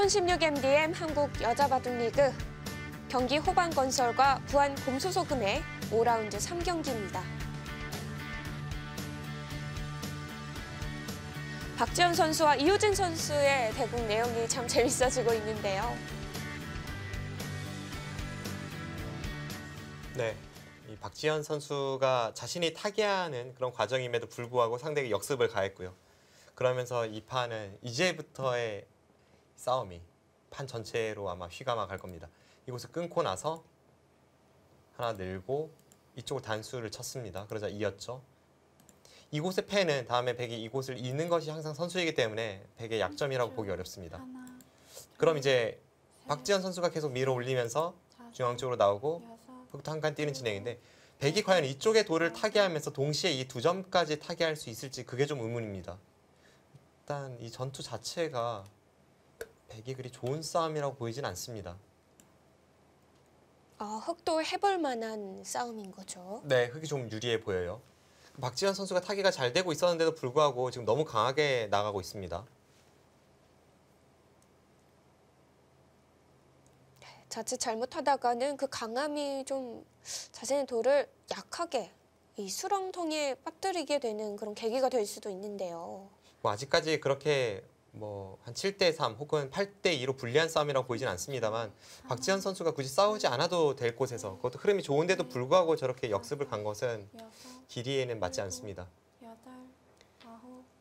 2016 MDM 한국 여자바둑리그 경기 호반건설과 부안 곰소소금의 5라운드 3경기입니다. 박지현 선수와 이유진 선수의 대국 내용이 참 재밌어지고 있는데요. 네, 이 박지현 선수가 자신이 타계하는 그런 과정임에도 불구하고 상대에게 역습을 가했고요. 그러면서 이 판은 이제부터의 싸움이 판 전체로 아마 휘감아 갈 겁니다. 이곳을 끊고 나서 하나 늘고 이쪽을 단수를 쳤습니다. 그러자 이었죠. 이곳의 패는 다음에 백이 이곳을 잇는 것이 항상 선수이기 때문에 백의 약점이라고 보기 어렵습니다. 그럼 이제 박지현 선수가 계속 밀어 올리면서 중앙 쪽으로 나오고 흑도 한 칸 뛰는 진행인데 백이 과연 이쪽의 돌을 타개하면서 동시에 이 두 점까지 타개할 수 있을지 그게 좀 의문입니다. 일단 이 전투 자체가 백이 그리 좋은 싸움이라고 보이진 않습니다. 흑도 해볼 만한 싸움인 거죠. 네, 흑이 좀 유리해 보여요. 박지현 선수가 타개가 잘 되고 있었는데도 불구하고 지금 너무 강하게 나가고 있습니다. 자칫 잘못하다가는 그 강함이 좀 자신의 돌을 약하게 이 수렁통에 빠뜨리게 되는 그런 계기가 될 수도 있는데요. 뭐 아직까지 그렇게 뭐 한 7대3 혹은 8대2로 불리한 싸움이라고 보이진 않습니다만 박지현 선수가 굳이 싸우지 않아도 될 곳에서 그것도 흐름이 좋은데도 불구하고 저렇게 역습을 간 것은 길이에는 맞지 않습니다.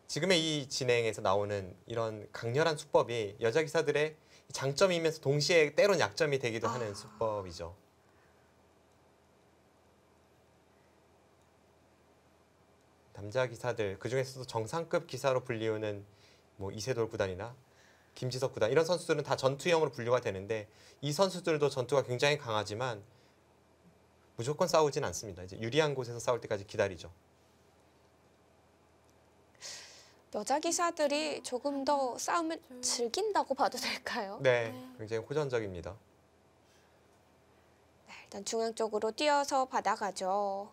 지금의 이 진행에서 나오는 이런 강렬한 수법이 여자 기사들의 장점이면서 동시에 때론 약점이 되기도 하는 수법이죠. 남자 기사들, 그중에서도 정상급 기사로 불리우는 뭐 이세돌 구단이나 김지석 구단 이런 선수들은 다 전투형으로 분류가 되는데 이 선수들도 전투가 굉장히 강하지만 무조건 싸우진 않습니다. 이제 유리한 곳에서 싸울 때까지 기다리죠. 여자 기사들이 조금 더 싸움을 즐긴다고 봐도 될까요? 네, 굉장히 호전적입니다. 네, 일단 중앙 쪽으로 뛰어서 받아가죠.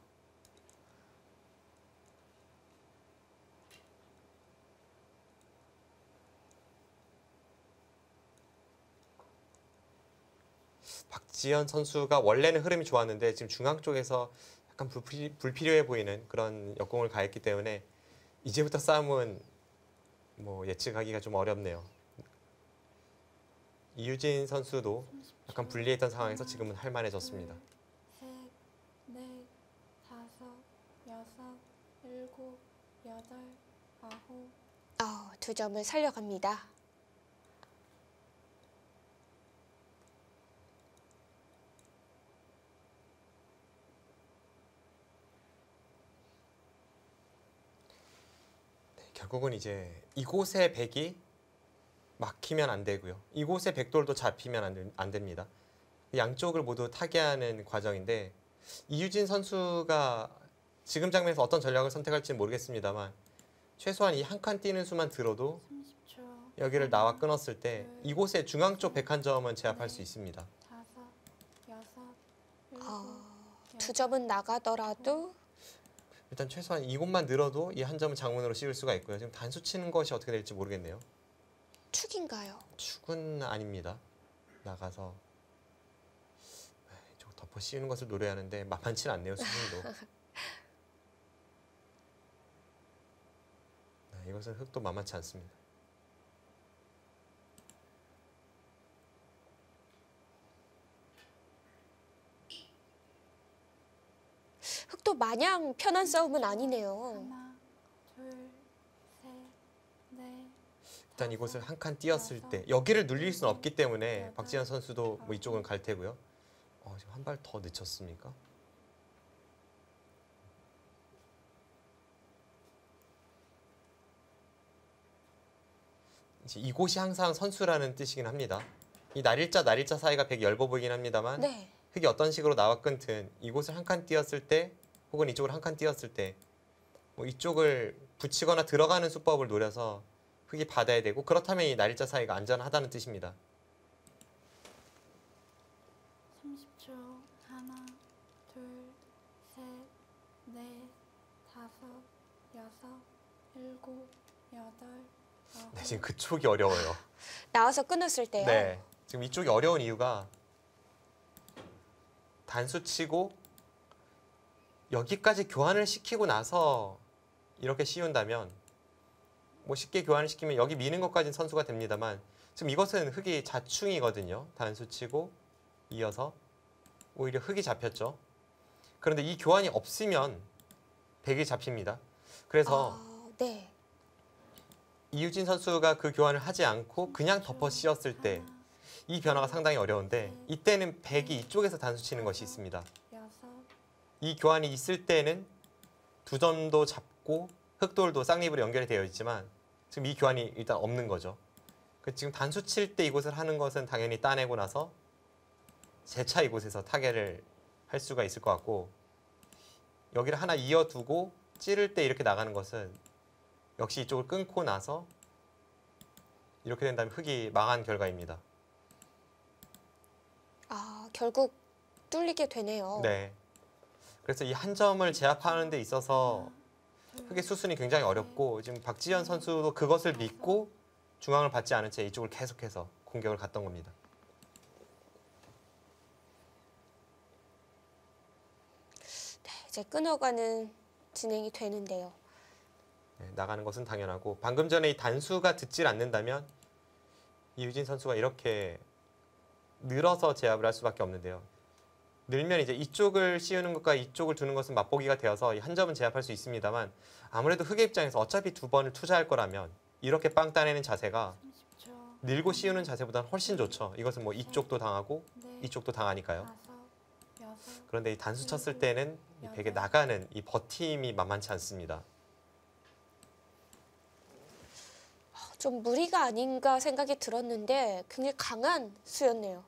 박지현 선수가 원래는 흐름이 좋았는데 지금 중앙 쪽에서 약간 불필요해 보이는 그런 역공을 가했기 때문에 이제부터 싸움은 뭐 예측하기가 좀 어렵네요. 이유진 선수도 약간 불리했던 상황에서 지금은 할만해졌습니다. 셋, 넷, 다섯, 여섯, 일곱, 여덟, 아홉. 2점을 살려갑니다. 결국은 이제 이곳의 백이 막히면 안 되고요. 이곳의 백돌도 잡히면 안 됩니다. 양쪽을 모두 타개하는 과정인데 이유진 선수가 지금 장면에서 어떤 전략을 선택할지는 모르겠습니다만 최소한 이 한 칸 뛰는 수만 들어도 30초. 여기를 나와 끊었을 때 이곳의 중앙 쪽 101점은 제압할 수 있습니다. 다섯, 여섯, 일곱, 2점은 나가더라도 일단 최소한 이곳만 늘어도 이 한 점은 장문으로 씌울 수가 있고요. 지금 단수 치는 것이 어떻게 될지 모르겠네요. 축인가요? 축은 아닙니다. 나가서 좀 덮어 씌우는 것을 노려하는데 만만치는 않네요. 수중도. 이것은 흑도 만만치 않습니다. 흑도 마냥 편한 싸움은 아니네요. 하나, 둘, 셋, 넷. 일단 이곳을 한 칸 뛰었을 때 여기를 눌릴 수는 없기 때문에 박지현 선수도 뭐 이쪽은 갈 테고요. 지금 한 발 더 늦췄습니까? 이제 이곳이 항상 선수라는 뜻이긴 합니다. 이 날일자 사이가 되게 얇아 보이긴 합니다만 네. 흑이 어떤 식으로 나와 끊든 이곳을 한 칸 뛰었을 때 혹은 이쪽을 한 칸 뛰었을 때 뭐 이쪽을 붙이거나 들어가는 수법을 노려서 흑이 받아야 되고 그렇다면 이 날일자 사이가 안전하다는 뜻입니다. 30초. 하나, 둘, 셋, 넷, 다섯, 여섯, 일곱, 여덟, 네, 지금 그쪽이 어려워요. 나와서 끊었을 때요. 네, 지금 이쪽이 어려운 이유가 단수 치고 여기까지 교환을 시키고 나서 이렇게 씌운다면 뭐 쉽게 교환을 시키면 여기 미는 것까지는 선수가 됩니다만 지금 이것은 흙이 자충이거든요. 단수 치고 이어서 오히려 흙이 잡혔죠. 그런데 이 교환이 없으면 백이 잡힙니다. 그래서 네. 이유진 선수가 그 교환을 하지 않고 그냥 덮어 씌웠을 때 이 변화가 상당히 어려운데 이때는 백이 이쪽에서 단수 치는 것이 있습니다. 이 교환이 있을 때는 두 점도 잡고 흑돌도 쌍립으로 연결이 되어 있지만 지금 이 교환이 일단 없는 거죠. 지금 단수 칠 때 이곳을 하는 것은 당연히 따내고 나서 재차 이곳에서 타개를 할 수가 있을 것 같고 여기를 하나 이어두고 찌를 때 이렇게 나가는 것은 역시 이쪽을 끊고 나서 이렇게 된다면 흙이 망한 결과입니다. 결국 뚫리게 되네요. 네. 그래서 이 한 점을 제압하는 데 있어서 흙의 수순이 굉장히 어렵고 지금 박지현 선수도 그것을 믿고 중앙을 받지 않은 채 이쪽을 계속해서 공격을 갔던 겁니다. 네, 이제 끊어가는 진행이 되는데요. 네, 나가는 것은 당연하고 방금 전에 이 단수가 듣질 않는다면 이유진 선수가 이렇게 늘어서 제압을 할 수밖에 없는데요. 늘면 이제 이쪽을 씌우는 것과 이쪽을 두는 것은 맛보기가 되어서 이 한 점은 제압할 수 있습니다만 아무래도 흑의 입장에서 어차피 두 번을 투자할 거라면 이렇게 빵 따내는 자세가 늘고 씌우는 자세보다는 훨씬 좋죠. 이것은 뭐 이쪽도 당하고 이쪽도 당하니까요. 그런데 이 단수 쳤을 때는 이 백에 나가는 이 버팀이 만만치 않습니다. 좀 무리가 아닌가 생각이 들었는데 굉장히 강한 수였네요.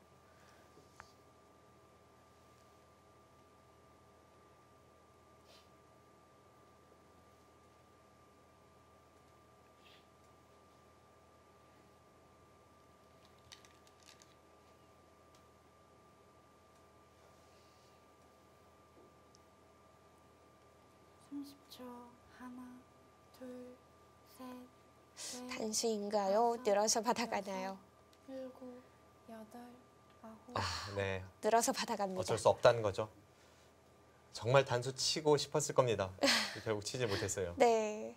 하나, 둘, 셋, 넷, 단수인가요? 늘어서 받아가나요? 일곱, 여덟, 아홉. 네, 늘어서 받아갑니다. 어쩔 수 없다는 거죠. 정말 단수 치고 싶었을 겁니다. 결국 치지 못했어요. 네.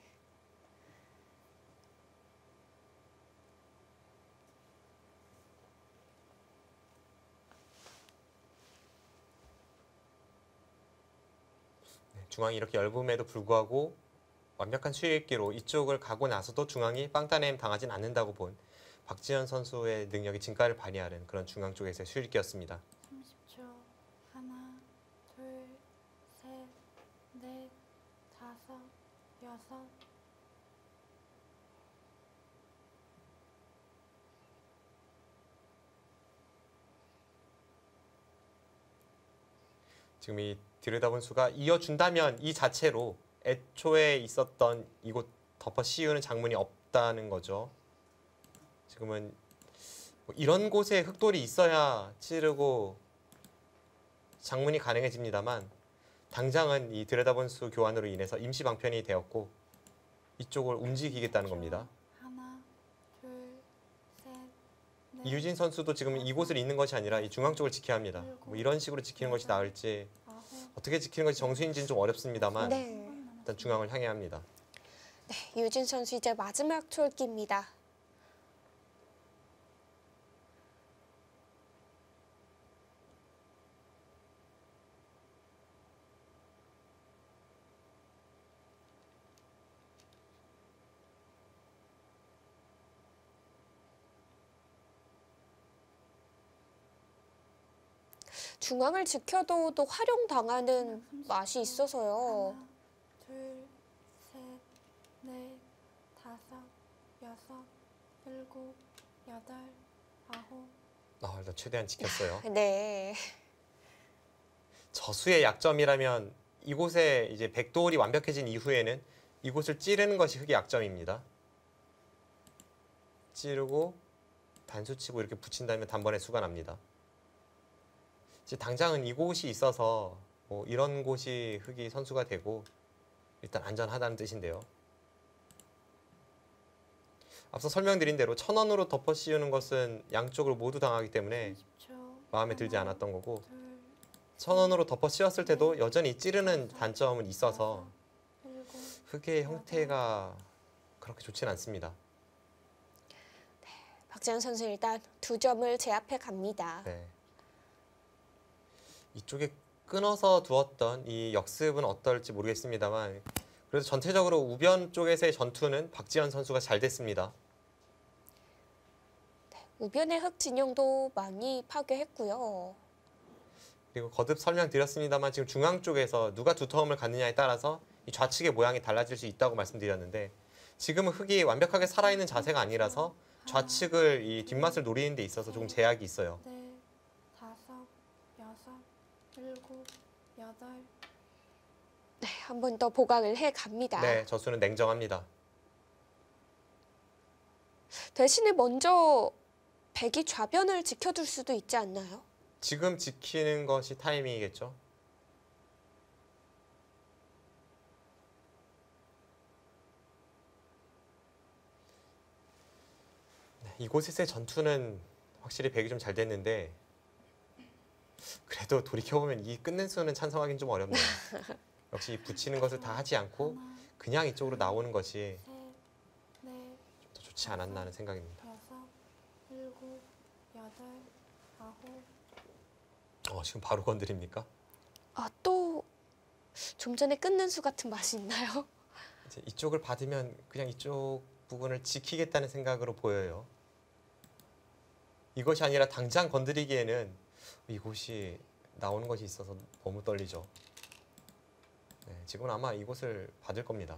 중앙이 이렇게 얇음에도 불구하고 완벽한 수익기로 이쪽을 가고 나서도 중앙이 빵따냄 당하진 않는다고 본 박지현 선수의 능력이 진가를 발휘하는 그런 중앙 쪽에서의 수익기였습니다. 30초. 하나, 둘, 셋, 넷, 다섯, 여섯. 지금 이 들여다본 수가 이어준다면 이 자체로 애초에 있었던 이곳 덮어 씌우는 장문이 없다는 거죠. 지금은 뭐 이런 곳에 흑돌이 있어야 찌르고 장문이 가능해집니다만 당장은 이 들여다본 수 교환으로 인해서 임시 방편이 되었고 이쪽을 움직이겠다는 겁니다. 하나, 둘, 셋, 넷, 이유진 선수도 지금 이곳을 있는 것이 아니라 이 중앙 쪽을 지켜야 합니다. 뭐 이런 식으로 지키는 것이 나을지 아홉. 어떻게 지키는 것이 정수인지는 좀 어렵습니다만 네. 일단 중앙을 향해야 합니다. 네, 유진 선수 이제 마지막 촐기입니다. 중앙을 지켜도 또 활용당하는 맛이 있어서요. 하나, 둘, 셋, 넷, 다섯, 여섯, 일곱, 여덟, 아홉. 일단 최대한 지켰어요. 네. 저수의 약점이라면 이곳에 이제 백돌이 완벽해진 이후에는 이곳을 찌르는 것이 흑의 약점입니다. 찌르고 단수 치고 이렇게 붙인다면 단번에 수가 납니다. 이제 당장은 이곳이 있어서 뭐 이런 곳이 흑이 선수가 되고 일단 안전하다는 뜻인데요. 앞서 설명드린 대로 1,000원으로 덮어 씌우는 것은 양쪽을 모두 당하기 때문에 30초. 마음에 들지 않았던 거고, 둘, 1,000원으로 덮어 씌웠을 때도 여전히 찌르는 단점은 있어서 일곱, 흙의 형태가 그렇게 좋진 않습니다. 박지현 선수 일단 2점을 제압해 갑니다. 네. 이쪽에 끊어서 두었던 이 역습은 어떨지 모르겠습니다만, 그래도 전체적으로 우변 쪽에서의 전투는 박지현 선수가 잘 됐습니다. 우변의 흙 진영도 많이 파괴했고요. 그리고 거듭 설명드렸습니다만 지금 중앙 쪽에서 누가 두터움을 갖느냐에 따라서 이 좌측의 모양이 달라질 수 있다고 말씀드렸는데, 지금은 흙이 완벽하게 살아있는 자세가 아니라서 좌측을 이 뒷맛을 노리는 데 있어서 조금 제약이 있어요. 넷, 다섯, 여섯, 일곱, 여덟. 네, 한 번 더 보강을 해 갑니다. 네, 저수는 냉정합니다. 대신에 먼저 백이 좌변을 지켜둘 수도 있지 않나요? 지금 지키는 것이 타이밍이겠죠. 네, 이곳에서의 전투는 확실히 백이 좀 잘 됐는데, 그래도 돌이켜보면 이 끝낸 수는 찬성하기는 좀 어렵네요. 역시 붙이는 것을 다 하지 않고 하나, 그냥 이쪽으로 나오는 것이 셋, 넷, 더 좋지 않았나 하는 생각입니다. 여섯, 일곱, 여덟, 아홉. 지금 바로 건드립니까? 아, 또 좀 전에 끊는 수 같은 맛이 있나요? 이제 이쪽을 받으면 그냥 이쪽 부분을 지키겠다는 생각으로 보여요. 이것이 아니라 당장 건드리기에는 이곳이 나오는 것이 있어서 너무 떨리죠. 네, 지금은 아마 이곳을 받을 겁니다.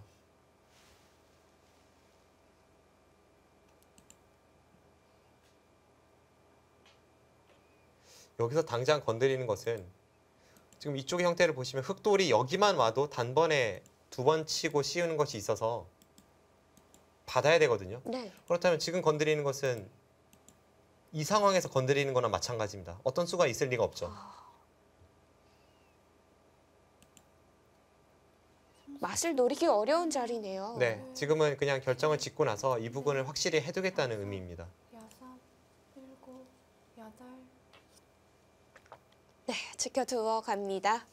여기서 당장 건드리는 것은 지금 이쪽의 형태를 보시면 흙돌이 여기만 와도 단번에 2번 치고 씌우는 것이 있어서 받아야 되거든요. 네. 그렇다면 지금 건드리는 것은 이 상황에서 건드리는 거나 마찬가지입니다. 어떤 수가 있을 리가 없죠. 맛을 노리기 어려운 자리네요. 네, 지금은 그냥 결정을 짓고 나서 이 부분을 확실히 해두겠다는 의미입니다. 여섯, 일곱, 여덟. 네, 지켜두어 갑니다.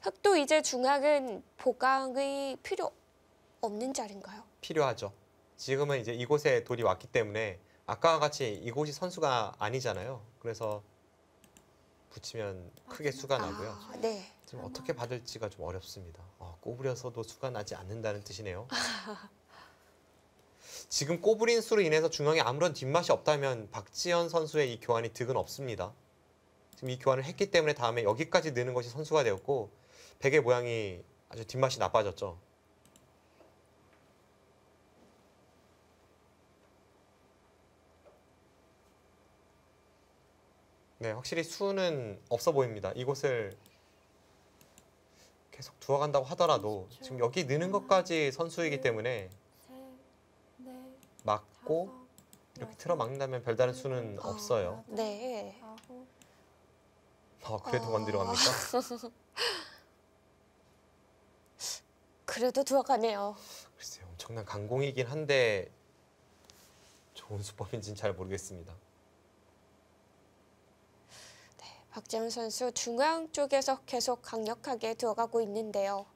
흙도 이제 중앙은 보강이 필요 없는 자리인가요? 필요하죠. 지금은 이제 이곳에 돌이 왔기 때문에 아까와 같이 이곳이 선수가 아니잖아요. 그래서 붙이면 크게 수가 나고요. 아, 네. 지금 어떻게 받을지가 좀 어렵습니다. 꼬부려서도 수가 나지 않는다는 뜻이네요. 지금 꼬부린 수로 인해서 중앙에 아무런 뒷맛이 없다면 박지현 선수의 이 교환이 득은 없습니다. 지금 이 교환을 했기 때문에 다음에 여기까지 느는 것이 선수가 되었고, 백의 모양이 아주 뒷맛이 나빠졌죠. 네, 확실히 수는 없어 보입니다. 이곳을 계속 두어간다고 하더라도 지금 여기 느는 것까지 선수이기 때문에 셋, 넷, 막고 다섯, 이렇게 여섯, 틀어 막는다면 별다른 수는 없어요. 여덟, 네. 아홉. 그래도 건드려 갑니까? 그래도 들어가네요. 글쎄요, 엄청난 강공이긴 한데 좋은 수법인지는 잘 모르겠습니다. 박지현 선수 중앙 쪽에서 계속 강력하게 들어가고 있는데요.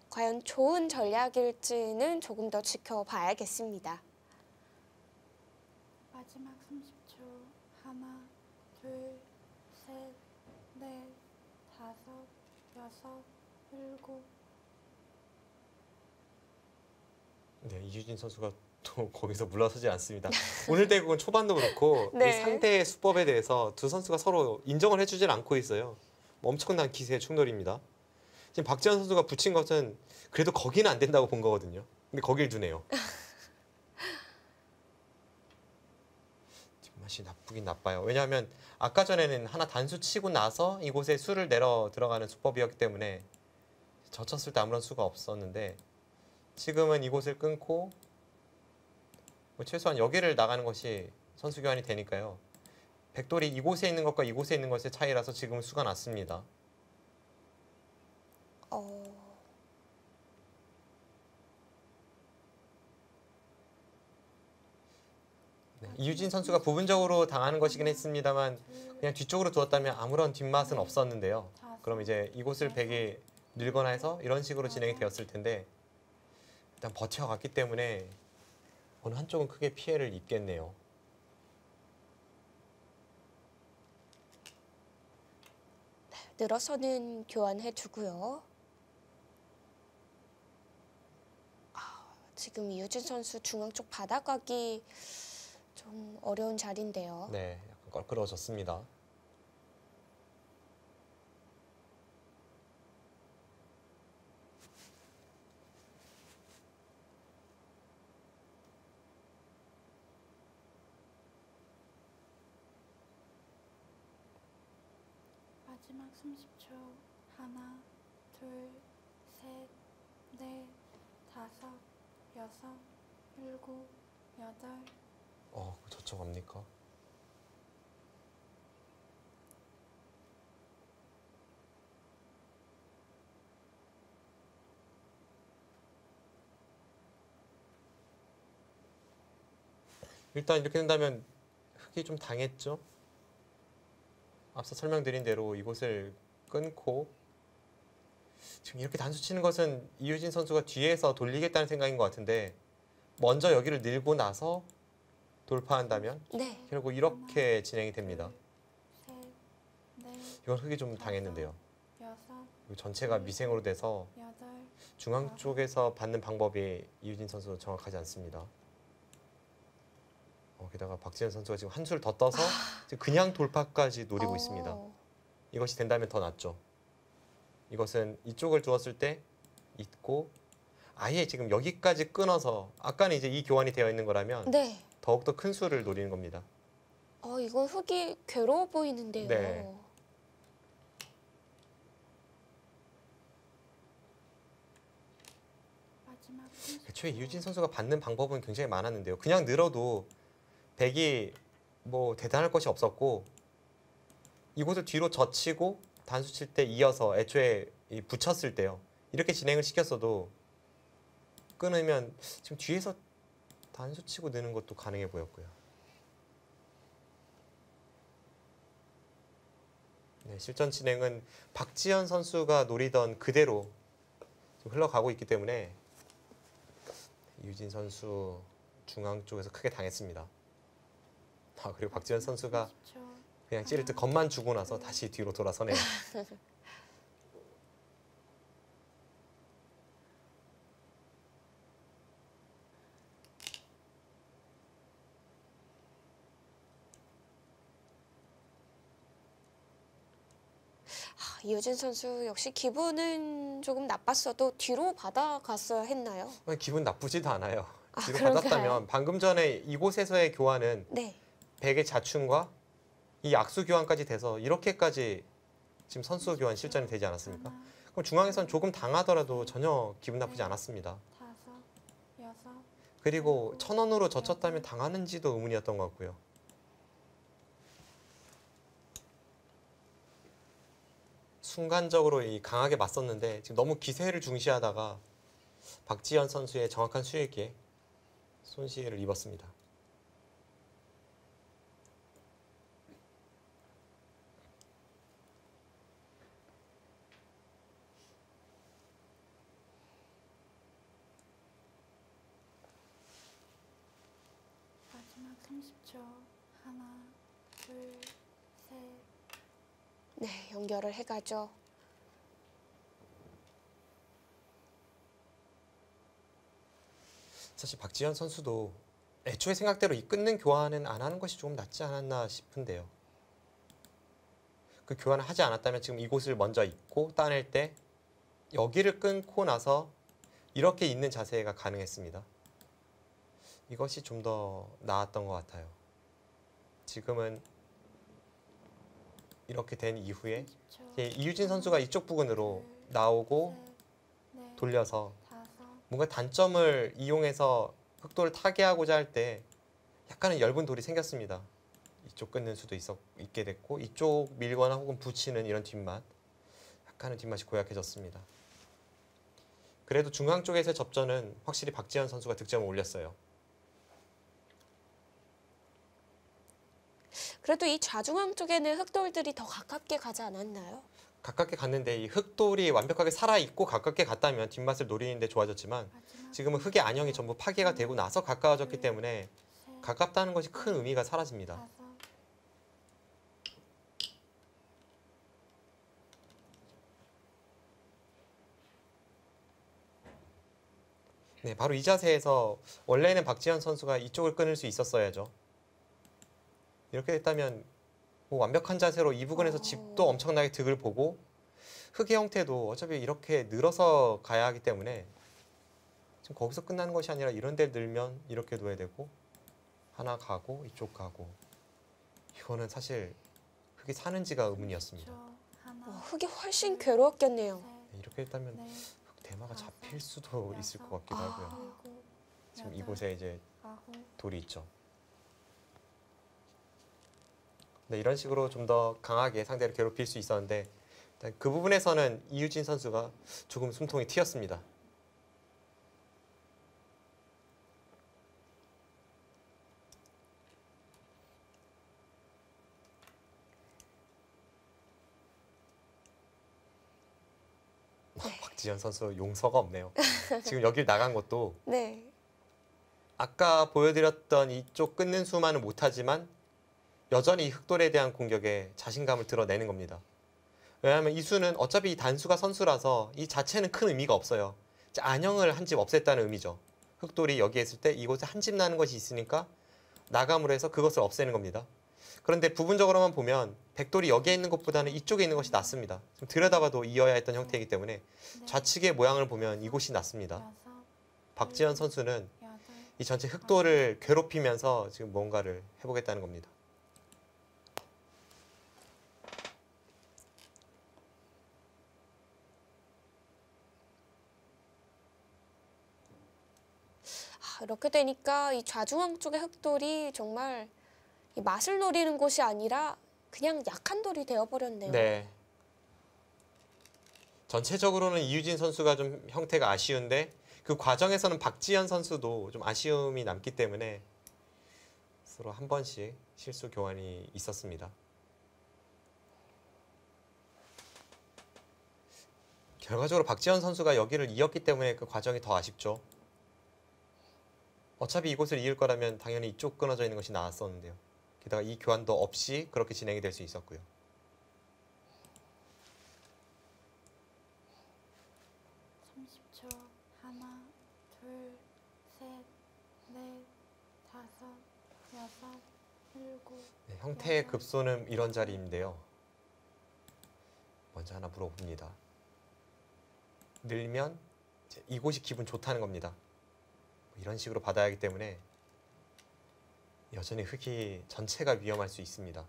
과연 좋은 전략일지는 조금 더 지켜봐야겠습니다. 마지막 30초. 하나, 둘, 셋, 넷, 다섯, 여섯, 일곱. 네, 이유진 선수가 또 거기서 물러서지 않습니다. 오늘 대국은 초반도 그렇고 네. 이 상대의 수법에 대해서 두 선수가 서로 인정을 해주질 않고 있어요. 엄청난 기세의 충돌입니다. 지금 박지현 선수가 붙인 것은 그래도 거기는 안 된다고 본 거거든요. 근데 거길 두네요. 뒷맛이 나쁘긴 나빠요. 왜냐하면 아까 전에는 하나 단수 치고 나서 이곳에 수를 내려 들어가는 수법이었기 때문에 젖혔을 때 아무런 수가 없었는데 지금은 이곳을 끊고 뭐 최소한 여기를 나가는 것이 선수 교환이 되니까요. 백돌이 이곳에 있는 것과 이곳에 있는 것의 차이라서 지금 수가 났습니다. 네, 이유진 선수가 부분적으로 당하는 것이긴 했습니다만 그냥 뒤쪽으로 두었다면 아무런 뒷맛은 없었는데요. 그럼 이제 이곳을 백이 밀거나 해서 이런 식으로 진행이 되었을 텐데 일단 버텨갔기 때문에 어느 한쪽은 크게 피해를 입겠네요. 늘어서는 교환해 두고요. 지금 이유진 선수 중앙 쪽 받아가기 좀 어려운 자리인데요. 네, 약간 껄끄러워졌습니다. 마지막 30초. 하나, 둘, 셋, 넷, 다섯, 여섯, 일곱, 여덟. 저쪽합니까? 일단 이렇게 된다면 흑이 좀 당했죠. 앞서 설명드린 대로 이곳을 끊고 지금 이렇게 단수 치는 것은 이유진 선수가 뒤에서 돌리겠다는 생각인 것 같은데 먼저 여기를 밀고 나서 돌파한다면 네. 결국 이렇게 진행이 됩니다. 셋, 넷, 이건 흑이 좀 당했는데요. 여섯, 그리고 전체가 미생으로 돼서 여덟. 중앙 쪽에서 받는 방법이 이유진 선수 정확하지 않습니다. 게다가 박지현 선수가 지금 한 수를 더 떠서 지금 그냥 돌파까지 노리고 있습니다. 이것이 된다면 더 낫죠. 이것은 이쪽을 두었을 때 있고 아예 지금 여기까지 끊어서 아까는 이제 이 교환이 되어 있는 거라면 네. 더욱더 큰 수를 노리는 겁니다. 이건 흑이 괴로워 보이는데요. 네. 마지막 30초. 애초에 이유진 선수가 받는 방법은 굉장히 많았는데요. 그냥 늘어도 백이 뭐 대단할 것이 없었고 이곳을 뒤로 젖히고 단수 칠 때 이어서 애초에 붙였을 때요. 이렇게 진행을 시켰어도 끊으면 지금 뒤에서 단수 치고 느는 것도 가능해 보였고요. 네, 실전 진행은 박지현 선수가 노리던 그대로 좀 흘러가고 있기 때문에 이유진 선수 중앙 쪽에서 크게 당했습니다. 그리고 박지현 선수가 30초. 그냥 찌를 때 겁만 주고 나서 다시 뒤로 돌아서네요. 이유진 선수 역시 기분은 조금 나빴어도 뒤로 받아갔어야 했나요? 기분 나쁘지도 않아요. 뒤로 그런가요? 받았다면 방금 전에 이곳에서의 교환은 네. 백의 자충과 이 악수 교환까지 돼서 이렇게까지 지금 선수 교환 실전이 되지 않았습니까? 하나, 그럼 중앙에선 조금 당하더라도 전혀 기분 나쁘지 않았습니다. 다섯, 여섯. 그리고 1,000원으로 젖혔다면 당하는지도 의문이었던 것 같고요. 순간적으로 강하게 맞섰는데 지금 너무 기세를 중시하다가 박지현 선수의 정확한 수익에 손실을 입었습니다. 마지막 30초. 하나, 둘, 셋. 네, 연결을 해가죠. 사실 박지현 선수도 애초에 생각대로 이 끊는 교환은 안 하는 것이 조금 낫지 않았나 싶은데요. 그 교환을 하지 않았다면 지금 이곳을 먼저 잇고 따낼 때 여기를 끊고 나서 이렇게 있는 자세가 가능했습니다. 이것이 좀 더 나았던 것 같아요. 지금은 이렇게 된 이후에 30초. 이유진 선수가 이쪽 부근으로 나오고 셋, 넷, 돌려서 다섯, 뭔가 단점을 이용해서 흑돌을 타개하고자 할 때 약간은 엷은 돌이 생겼습니다. 이쪽 끊는 수도 있게 됐고 이쪽 밀거나 혹은 붙이는 이런 뒷맛, 약간은 뒷맛이 고약해졌습니다. 그래도 중앙 쪽에서의 접전은 확실히 박지현 선수가 득점을 올렸어요. 그래도 이 좌중앙 쪽에는 흑돌들이 더 가깝게 가지 않았나요? 가깝게 갔는데 이 흑돌이 완벽하게 살아있고 가깝게 갔다면 뒷맛을 노리는데 좋아졌지만 마지막 지금은 흑의 안형이 전부 파괴가 되고 나서 가까워졌기 때문에 셋, 가깝다는 것이 큰 의미가 사라집니다. 다섯. 네, 바로 이 자세에서 원래는 박지현 선수가 이쪽을 끊을 수 있었어야죠. 이렇게 됐다면 뭐 완벽한 자세로 이 부근에서 집도 엄청나게 득을 보고 흑의 형태도 어차피 이렇게 늘어서 가야 하기 때문에 지금 거기서 끝나는 것이 아니라 이런 데 늘면 이렇게 둬야 되고 하나 가고 이쪽 가고 이거는 사실 흑이 사는지가 의문이었습니다. 하나, 흑이 훨씬 괴로웠겠네요. 셋, 네, 이렇게 됐다면 넷, 흑 대마가 잡힐 수도 있을 것 같기도 하고요. 일곱, 지금 여덟, 이곳에 이제 아홉. 돌이 있죠. 네, 이런 식으로 좀 더 강하게 상대를 괴롭힐 수 있었는데 일단 그 부분에서는 이유진 선수가 조금 숨통이 튀었습니다. 박지현 선수 용서가 없네요. 지금 여길 나간 것도 네. 아까 보여드렸던 이쪽 끊는 수만은 못하지만 여전히 이 흑돌에 대한 공격에 자신감을 드러내는 겁니다. 왜냐하면 이 수는 어차피 이 단수가 선수라서 이 자체는 큰 의미가 없어요. 안형을 한 집 없앴다는 의미죠. 흑돌이 여기에 있을 때 이곳에 한 집 나는 것이 있으니까 나감으로 해서 그것을 없애는 겁니다. 그런데 부분적으로만 보면 백돌이 여기에 있는 것보다는 이쪽에 있는 것이 낫습니다. 좀 들여다봐도 이어야 했던 형태이기 때문에 좌측의 모양을 보면 이곳이 낫습니다. 여섯, 박지현 선수는 여덟, 이 전체 흑돌을 괴롭히면서 지금 뭔가를 해보겠다는 겁니다. 이렇게 되니까 이 좌중앙 쪽의 흑돌이 정말 이 맛을 노리는 곳이 아니라 그냥 약한 돌이 되어버렸네요. 네. 전체적으로는 이유진 선수가 좀 형태가 아쉬운데 그 과정에서는 박지현 선수도 좀 아쉬움이 남기 때문에 서로 한 번씩 실수 교환이 있었습니다. 결과적으로 박지현 선수가 여기를 이었기 때문에 그 과정이 더 아쉽죠. 어차피 이곳을 이을 거라면 당연히 이쪽 끊어져 있는 것이 나았었는데요. 게다가 이 교환도 없이 그렇게 진행이 될 수 있었고요. 삼십 초. 하나, 둘, 셋, 넷, 다섯, 여섯, 일곱. 네, 형태의 급소는 이런 자리인데요. 먼저 하나 물어봅니다. 늘면 이제 이곳이 기분 좋다는 겁니다. 이런 식으로 받아야 하기 때문에 여전히 흑이 전체가 위험할 수 있습니다.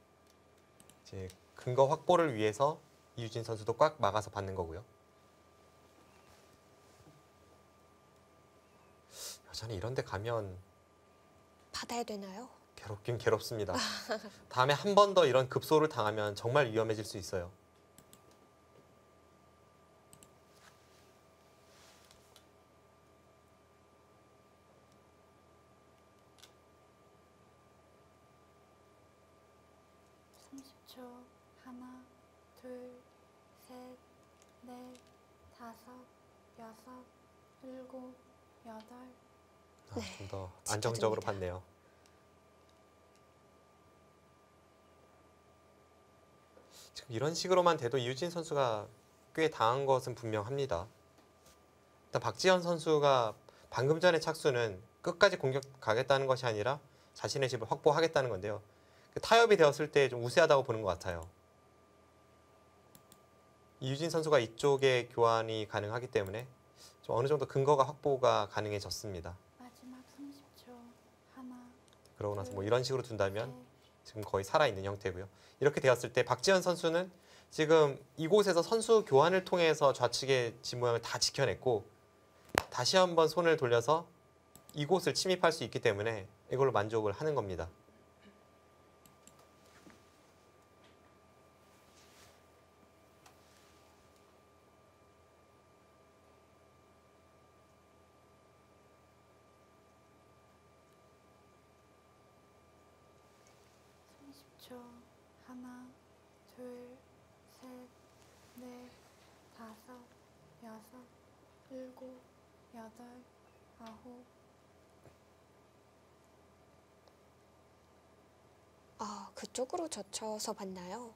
이제 근거 확보를 위해서 이유진 선수도 꽉 막아서 받는 거고요. 여전히 이런 데 가면 받아야 되나요? 괴롭긴 괴롭습니다. 다음에 한 번 더 이런 급소를 당하면 정말 위험해질 수 있어요. 삼십 초. 하나, 둘, 셋, 넷, 다섯, 여섯, 일곱, 여덟. 좀 더 안정적으로 지켜줍니다. 받네요. 지금 이런 식으로만 돼도 이유진 선수가 꽤 당한 것은 분명합니다. 일단 박지현 선수가 방금 전의 착수는 끝까지 공격 가겠다는 것이 아니라 자신의 집을 확보하겠다는 건데요. 타협이 되었을 때 좀 우세하다고 보는 것 같아요. 이유진 선수가 이쪽에 교환이 가능하기 때문에 좀 어느 정도 근거가 확보가 가능해졌습니다. 마지막 30초. 하나, 그러고 나서 뭐 이런 식으로 둔다면 셋, 지금 거의 살아있는 형태고요. 이렇게 되었을 때 박지현 선수는 지금 이곳에서 선수 교환을 통해서 좌측의 집 모양을 다 지켜냈고 다시 한번 손을 돌려서 이곳을 침입할 수 있기 때문에 이걸로 만족을 하는 겁니다. 초 하나, 둘, 셋, 넷, 다섯, 여섯, 일곱, 여덟, 아홉. 아, 그쪽으로 젖혀서 봤나요?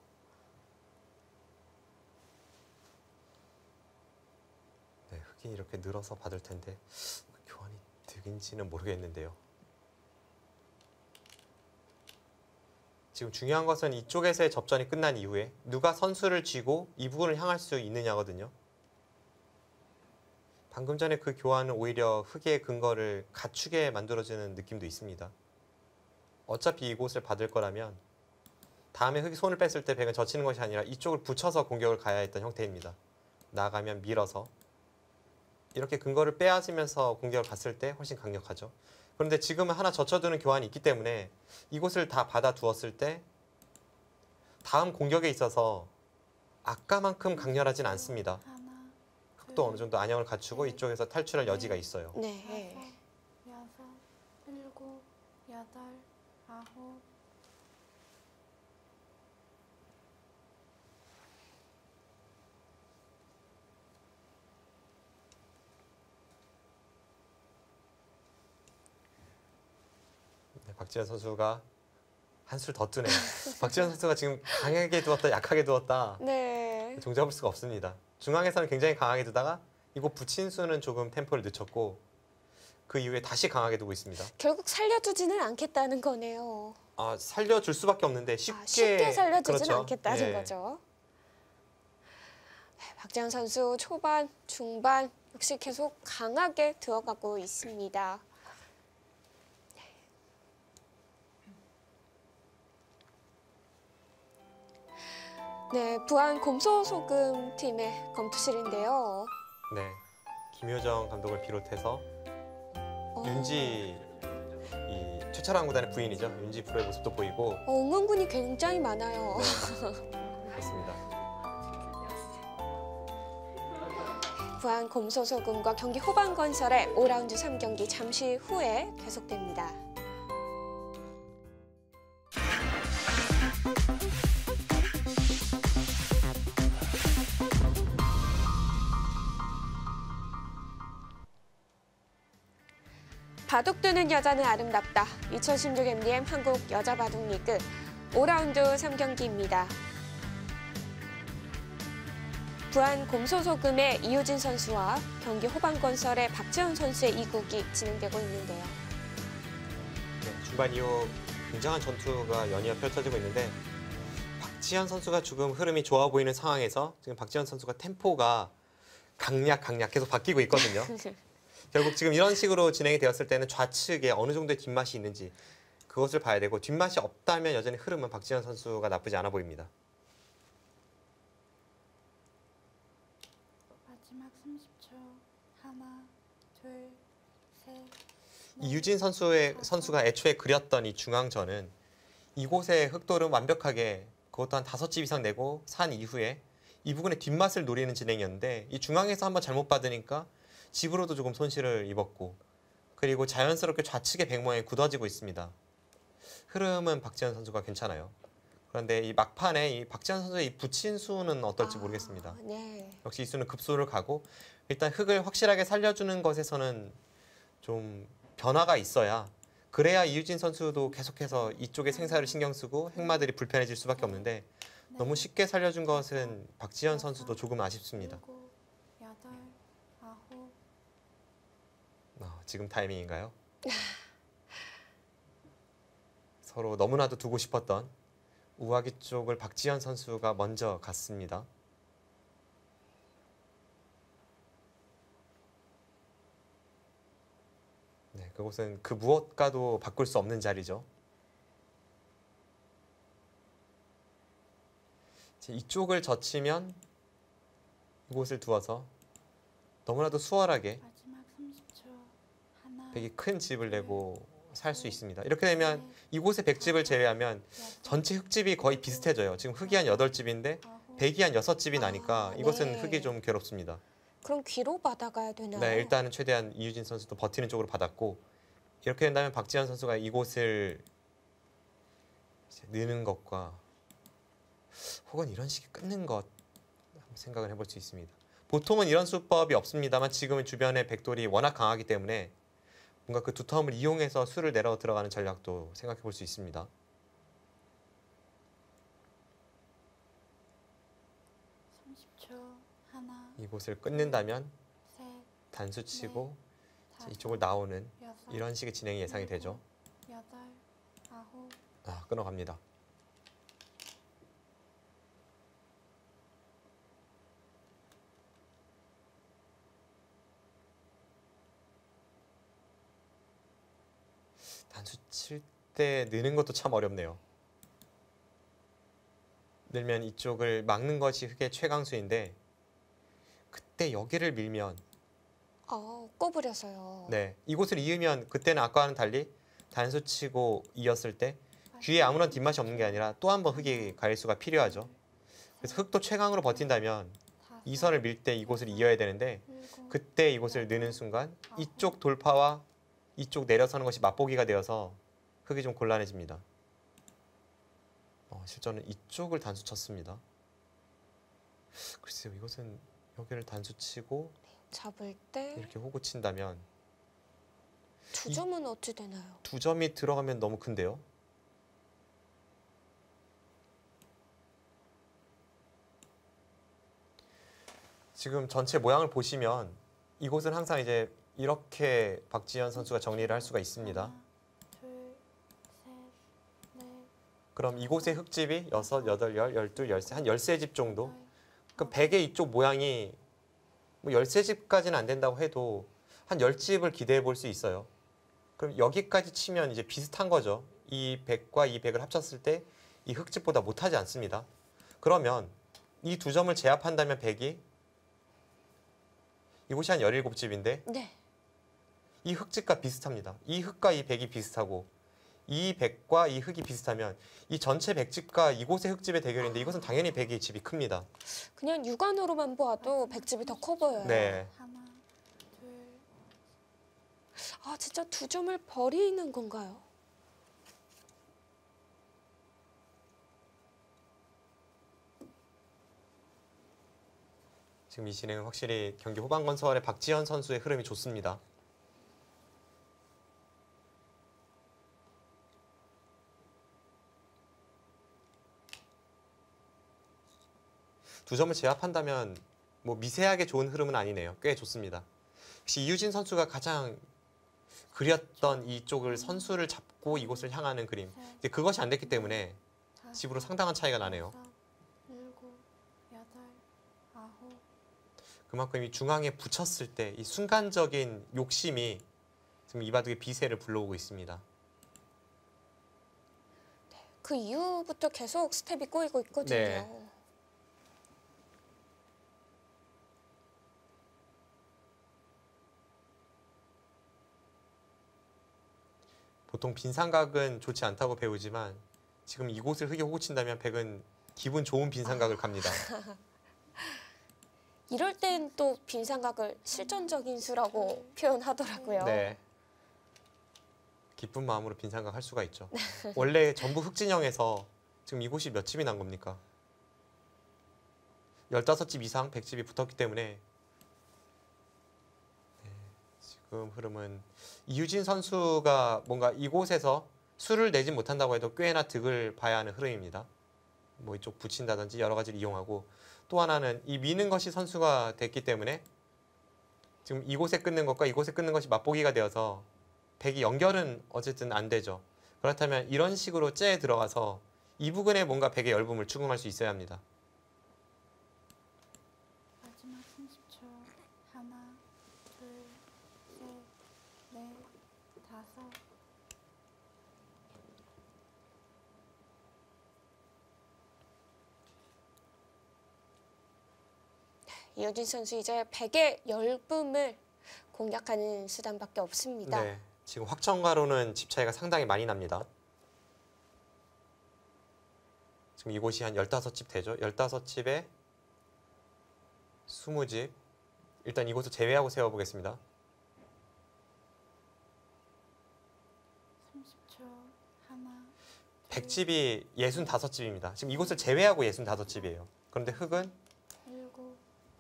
네, 흙이 이렇게 늘어서 받을 텐데 교환이 되긴지는 모르겠는데요. 지금 중요한 것은 이쪽에서의 접전이 끝난 이후에 누가 선수를 쥐고 이 부분을 향할 수 있느냐거든요. 방금 전에 그 교환은 오히려 흙의 근거를 갖추게 만들어주는 느낌도 있습니다. 어차피 이곳을 받을 거라면 다음에 흙이 손을 뺐을 때 백은 젖히는 것이 아니라 이쪽을 붙여서 공격을 가야 했던 형태입니다. 나아가면 밀어서 이렇게 근거를 빼앗으면서 공격을 갔을 때 훨씬 강력하죠. 그런데 지금은 하나 젖혀두는 교환이 있기 때문에 이곳을 다 받아두었을 때 다음 공격에 있어서 아까만큼 강렬하진 않습니다. 하나, 흙도 어느 정도 안형을 갖추고 이쪽에서 탈출할 여지가 있어요. 네. 다섯, 여섯, 일곱, 여덟, 아홉. 네, 박지현 선수가 한술 더 뜨네요. 박지현 선수가 지금 강하게 두었다 약하게 두었다 네. 종잡을 수가 없습니다. 중앙에서는 굉장히 강하게 두다가 이곳 붙인 수는 조금 템포를 늦췄고 그 이후에 다시 강하게 두고 있습니다. 결국 살려두지는 않겠다는 거네요. 아, 살려줄 수밖에 없는데 쉽게 살려두지는 그렇죠. 않겠다는 예. 거죠. 네, 박지현 선수 초반, 중반 역시 계속 강하게 들어가고 있습니다. 네, 부안 곰소소금 팀의 검투실인데요. 네, 김효정 감독을 비롯해서 윤지 이 최철환 구단의 부인이죠. 윤지 프로의 모습도 보이고 응원군이 굉장히 많아요. 그렇습니다. 부안 곰소소금과 경기 호반건설의 5라운드 3경기 잠시 후에 계속됩니다. 바둑 두는 여자는 아름답다. 2016 MDM 한국 여자 바둑 리그 5라운드 3경기입니다. 부안 곰소소금의 이효진 선수와 경기 호반건설의 박지현 선수의 2국이 진행되고 있는데요. 네, 중반 이후 굉장한 전투가 연이어 펼쳐지고 있는데 박지현 선수가 조금 흐름이 좋아 보이는 상황에서 지금 박지현 선수가 템포가 강약 계속 바뀌고 있거든요. 결국 지금 이런 식으로 진행이 되었을 때는 좌측에 어느 정도의 뒷맛이 있는지 그것을 봐야 되고 뒷맛이 없다면 여전히 흐름은 박지현 선수가 나쁘지 않아 보입니다. 마지막 30초. 하나, 둘, 셋. 넷, 이유진 선수가 애초에 그렸던 이 중앙전은 이곳의 흑돌은 완벽하게 그것도 한 5집 이상 내고 산 이후에 이 부분의 뒷맛을 노리는 진행이었는데 이 중앙에서 한번 잘못 받으니까 집으로도 조금 손실을 입었고 그리고 자연스럽게 좌측의 백모양이 굳어지고 있습니다. 흐름은 박지현 선수가 괜찮아요. 그런데 이 막판에 이 박지현 선수의 이 붙인 수는 어떨지 모르겠습니다. 네. 역시 이 수는 급소를 가고 일단 흙을 확실하게 살려주는 것에서는 좀 변화가 있어야 그래야 이유진 선수도 계속해서 이쪽에 생사를 신경 쓰고 행마들이 불편해질 수밖에 없는데 너무 쉽게 살려준 것은 박지현 선수도 조금 아쉽습니다. 일곱, 여덟, 아홉. 지금 타이밍인가요? 서로 너무나도 두고 싶었던 우아기 쪽을 박지현 선수가 먼저 갔습니다. 네, 그곳은 그 무엇과도 바꿀 수 없는 자리죠. 이쪽을 젖히면 이곳을 두어서 너무나도 수월하게 마지막 백이 큰 집을 내고 살 수 있습니다. 이렇게 되면 이곳의 백집을 제외하면 전체 흙집이 거의 비슷해져요. 지금 흙이 한 8집인데 백이 한 6집이 나니까 이것은 네. 흙이 좀 괴롭습니다. 그럼 귀로 받아가야 되나요? 네, 일단은 최대한 이유진 선수도 버티는 쪽으로 받았고 이렇게 된다면 박지현 선수가 이곳을 이제 느는 것과 혹은 이런 식의 끊는 것 한번 생각을 해볼 수 있습니다. 보통은 이런 수법이 없습니다만 지금은 주변에 백돌이 워낙 강하기 때문에 뭔가 그 두터움을 이용해서 수를 내려 들어가는 전략도 생각해 볼 수 있습니다. 30초. 하나, 이곳을 끊는다면 셋, 단수 치고 다섯, 이쪽을 나오는 여섯, 이런 식의 진행이 예상이 되죠. 여덟, 아홉, 끊어갑니다. 단수 칠 때 느는 것도 참 어렵네요. 늘면 이쪽을 막는 것이 흙의 최강수인데 그때 여기를 밀면 꼬부려서요. 네, 이곳을 이으면 그때는 아까와는 달리 단수 치고 이었을 때 귀에 아무런 뒷맛이 없는 게 아니라 또 한 번 흙이 가일 수가 필요하죠. 그래서 흙도 최강으로 버틴다면 이 선을 밀 때 이곳을 이어야 되는데 그때 이곳을 느는 순간 이쪽 돌파와 이쪽 내려서는 것이 맛보기가 되어서 흙이 좀 곤란해집니다. 실전은 이쪽을 단수 쳤습니다. 글쎄요, 이것은 여기를 단수 치고 잡을 때 이렇게 호구 친다면 두 점은 어찌 되나요? 2점이 들어가면 너무 큰데요. 지금 전체 모양을 보시면 이곳은 항상 이제 이렇게 박지현 선수가 정리를 할 수가 있습니다. 하나, 둘, 셋, 넷, 그럼 이곳의 흙집이 6, 8, 10, 12, 13, 한 13집 정도. 여덟, 그 백의 이쪽 모양이 뭐 13집까지는 안 된다고 해도 한 10집을 기대해 볼 수 있어요. 그럼 여기까지 치면 이제 비슷한 거죠. 이 백과 이 백을 합쳤을 때 이 흙집보다 못하지 않습니다. 그러면 이 2점을 제압한다면 백이 이곳이 한 17집인데 네. 이 흙집과 비슷합니다. 이 흙과 이 백이 비슷하고 이 백과 이 흙이 비슷하면 이 전체 백집과 이곳의 흙집의 대결인데 이것은 당연히 백의 집이 큽니다. 그냥 육안으로만 보아도 백집이 더 커 보여요. 네. 하나, 둘, 진짜 두 점을 버리는 건가요? 지금 이 진행은 확실히 경기 후반건설의 박지현 선수의 흐름이 좋습니다. 두 점을 제압한다면 뭐 미세하게 좋은 흐름은 아니네요. 꽤 좋습니다. 역시 이유진 선수가 가장 그렸던 이쪽을 선수를 잡고 이곳을 향하는 그림. 이제 그것이 안 됐기 때문에 다섯, 집으로 상당한 차이가 나네요. 여섯, 일곱, 여덟, 아홉, 그만큼 이 중앙에 붙였을 때 이 순간적인 욕심이 지금 이바둑의 비세를 불러오고 있습니다. 그 이후부터 계속 스텝이 꼬이고 있거든요. 네. 보통 빈삼각은 좋지 않다고 배우지만 지금 이곳을 흙에 호구 친다면 백은 기분 좋은 빈삼각을 갑니다. 이럴 땐 또 빈삼각을 실전적인 수라고 표현하더라고요. 네. 기쁜 마음으로 빈삼각 할 수가 있죠. 원래 전부 흙진영에서 지금 이곳이 몇 집이 난 겁니까? 15집 이상 100집이 붙었기 때문에 지금 흐름은 이유진 선수가 뭔가 이곳에서 수를 내진 못한다고 해도 꽤나 득을 봐야 하는 흐름입니다. 뭐 이쪽 붙인다든지 여러 가지를 이용하고 또 하나는 이 미는 것이 선수가 됐기 때문에 지금 이곳에 끊는 것과 이곳에 끊는 것이 맛보기가 되어서 백이 연결은 어쨌든 안 되죠. 그렇다면 이런 식으로 째에 들어가서 이 부근에 뭔가 백의 열분을 추궁할 수 있어야 합니다. 마지막 30초. 하나, 둘, 셋, 넷, 다섯, 이효진 선수 이제 백의 열쁨을 공략하는 수단밖에 없습니다. 네, 지금 확정가로는 집 차이가 상당히 많이 납니다. 지금 이곳이 한 15집 되죠. 15집에 20집. 일단 이곳을 제외하고 세워보겠습니다. 30초. 하나, 100집이 65집입니다. 지금 이곳을 제외하고 65집이에요. 그런데 흙은 7,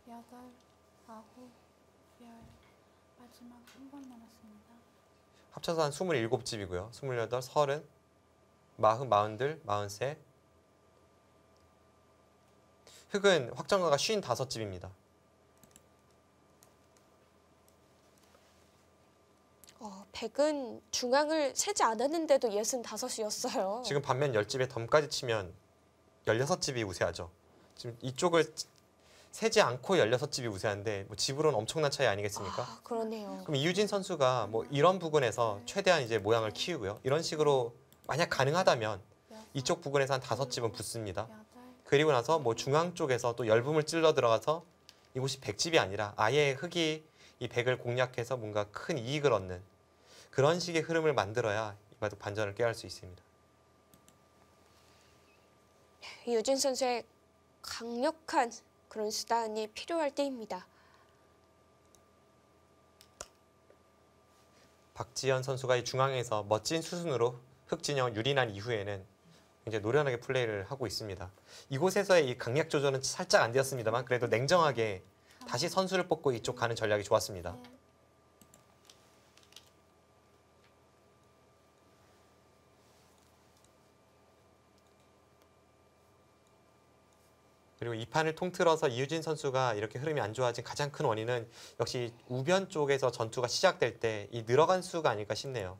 8, 9, 10. 마지막 한 번 남았습니다. 합쳐서 한 27집이고요. 28, 30, 40, 42, 43. 흙은 확정가가 55집입니다. 백은 중앙을 세지 않았는데도 65이었어요. 지금 반면 10집에 덤까지 치면 16집이 우세하죠. 지금 이쪽을 세지 않고 16집이 우세한데 뭐 집으로는 엄청난 차이 아니겠습니까? 아, 그러네요. 그럼 이유진 선수가 뭐 이런 부분에서 최대한 이제 모양을 키우고요. 이런 식으로 만약 가능하다면 이쪽 부분에서 한 5집은 붙습니다. 8, 그리고 나서 뭐 중앙 쪽에서 또 열분을 찔러 들어가서 이곳이 100집이 아니라 아예 흙이 이 100을 공략해서 뭔가 큰 이익을 얻는 그런 식의 흐름을 만들어야 이바둑 반전을 깨할 수 있습니다. 유진 선수의 강력한 그런 수단이 필요할 때입니다. 박지현 선수가 이 중앙에서 멋진 수순으로 흙 진영을 유린한 이후에는 굉장히 노련하게 플레이를 하고 있습니다. 이곳에서의 이 강약 조절은 살짝 안 되었습니다만 그래도 냉정하게 다시 선수를 뽑고 이쪽 가는 전략이 좋았습니다. 그리고 이 판을 통틀어서 이유진 선수가 이렇게 흐름이 안 좋아진 가장 큰 원인은 역시 우변 쪽에서 전투가 시작될 때 이 늘어간 수가 아닐까 싶네요.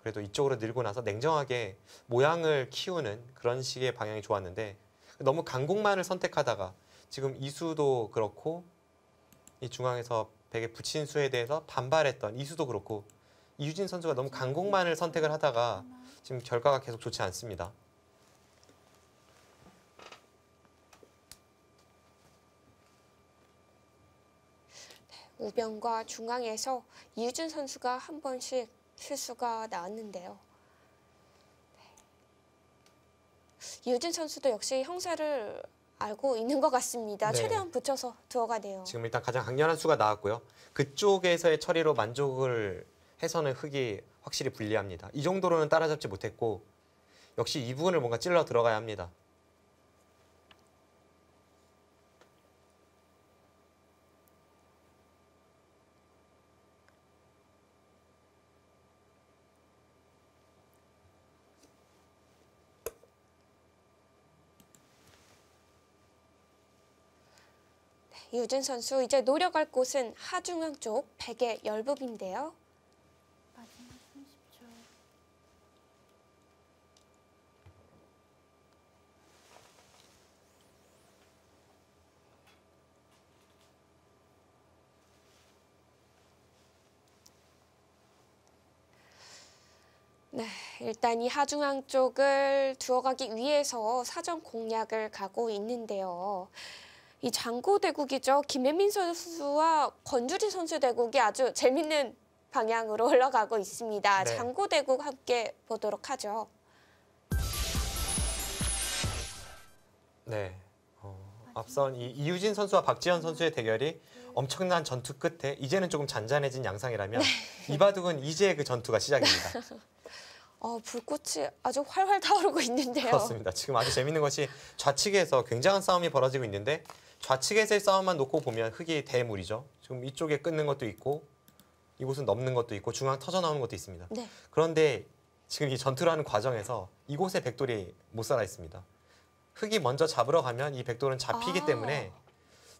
그래도 이쪽으로 늘고 나서 냉정하게 모양을 키우는 그런 식의 방향이 좋았는데 너무 강공만을 선택하다가 지금 이수도 그렇고 이 중앙에서 벽에 붙인 수에 대해서 반발했던 이수도 그렇고 이유진 선수가 너무 강공만을 선택을 하다가 지금 결과가 계속 좋지 않습니다. 우변과 중앙에서 이유진 선수가 한 번씩 실수가 나왔는데요. 이유진 선수도 역시 형사를 알고 있는 것 같습니다. 네. 최대한 붙여서 들어가네요. 지금 일단 가장 강렬한 수가 나왔고요. 그쪽에서의 처리로 만족을 해서는 흙이 확실히 불리합니다. 이 정도로는 따라잡지 못했고 역시 이 부분을 뭔가 찔러 들어가야 합니다. 이유진 선수 이제 노려갈 곳은 하중앙 쪽 백의 열북인데요. 마지막 30초. 네, 일단 이 하중앙 쪽을 들어가기 위해서 사전 공략을 가고 있는데요. 이 장고 대국이죠. 김혜민 선수와 권주리 선수 대국이 아주 재밌는 방향으로 흘러가고 있습니다. 네. 장고 대국 함께 보도록 하죠. 네. 앞선 이유진 선수와 박지현 선수의 대결이 엄청난 전투 끝에 이제는 조금 잔잔해진 양상이라면 이바둑은 이제 그 전투가 시작입니다. 불꽃이 아주 활활 타오르고 있는데요. 그렇습니다. 지금 아주 재밌는 것이 좌측에서 굉장한 싸움이 벌어지고 있는데 좌측에서의 싸움만 놓고 보면 흙이 대물이죠. 지금 이쪽에 끊는 것도 있고 이곳은 넘는 것도 있고 중앙 터져 나오는 것도 있습니다. 네. 그런데 지금 이 전투를 하는 과정에서 이곳에 백돌이 못 살아 있습니다. 흙이 먼저 잡으러 가면 이 백돌은 잡히기 때문에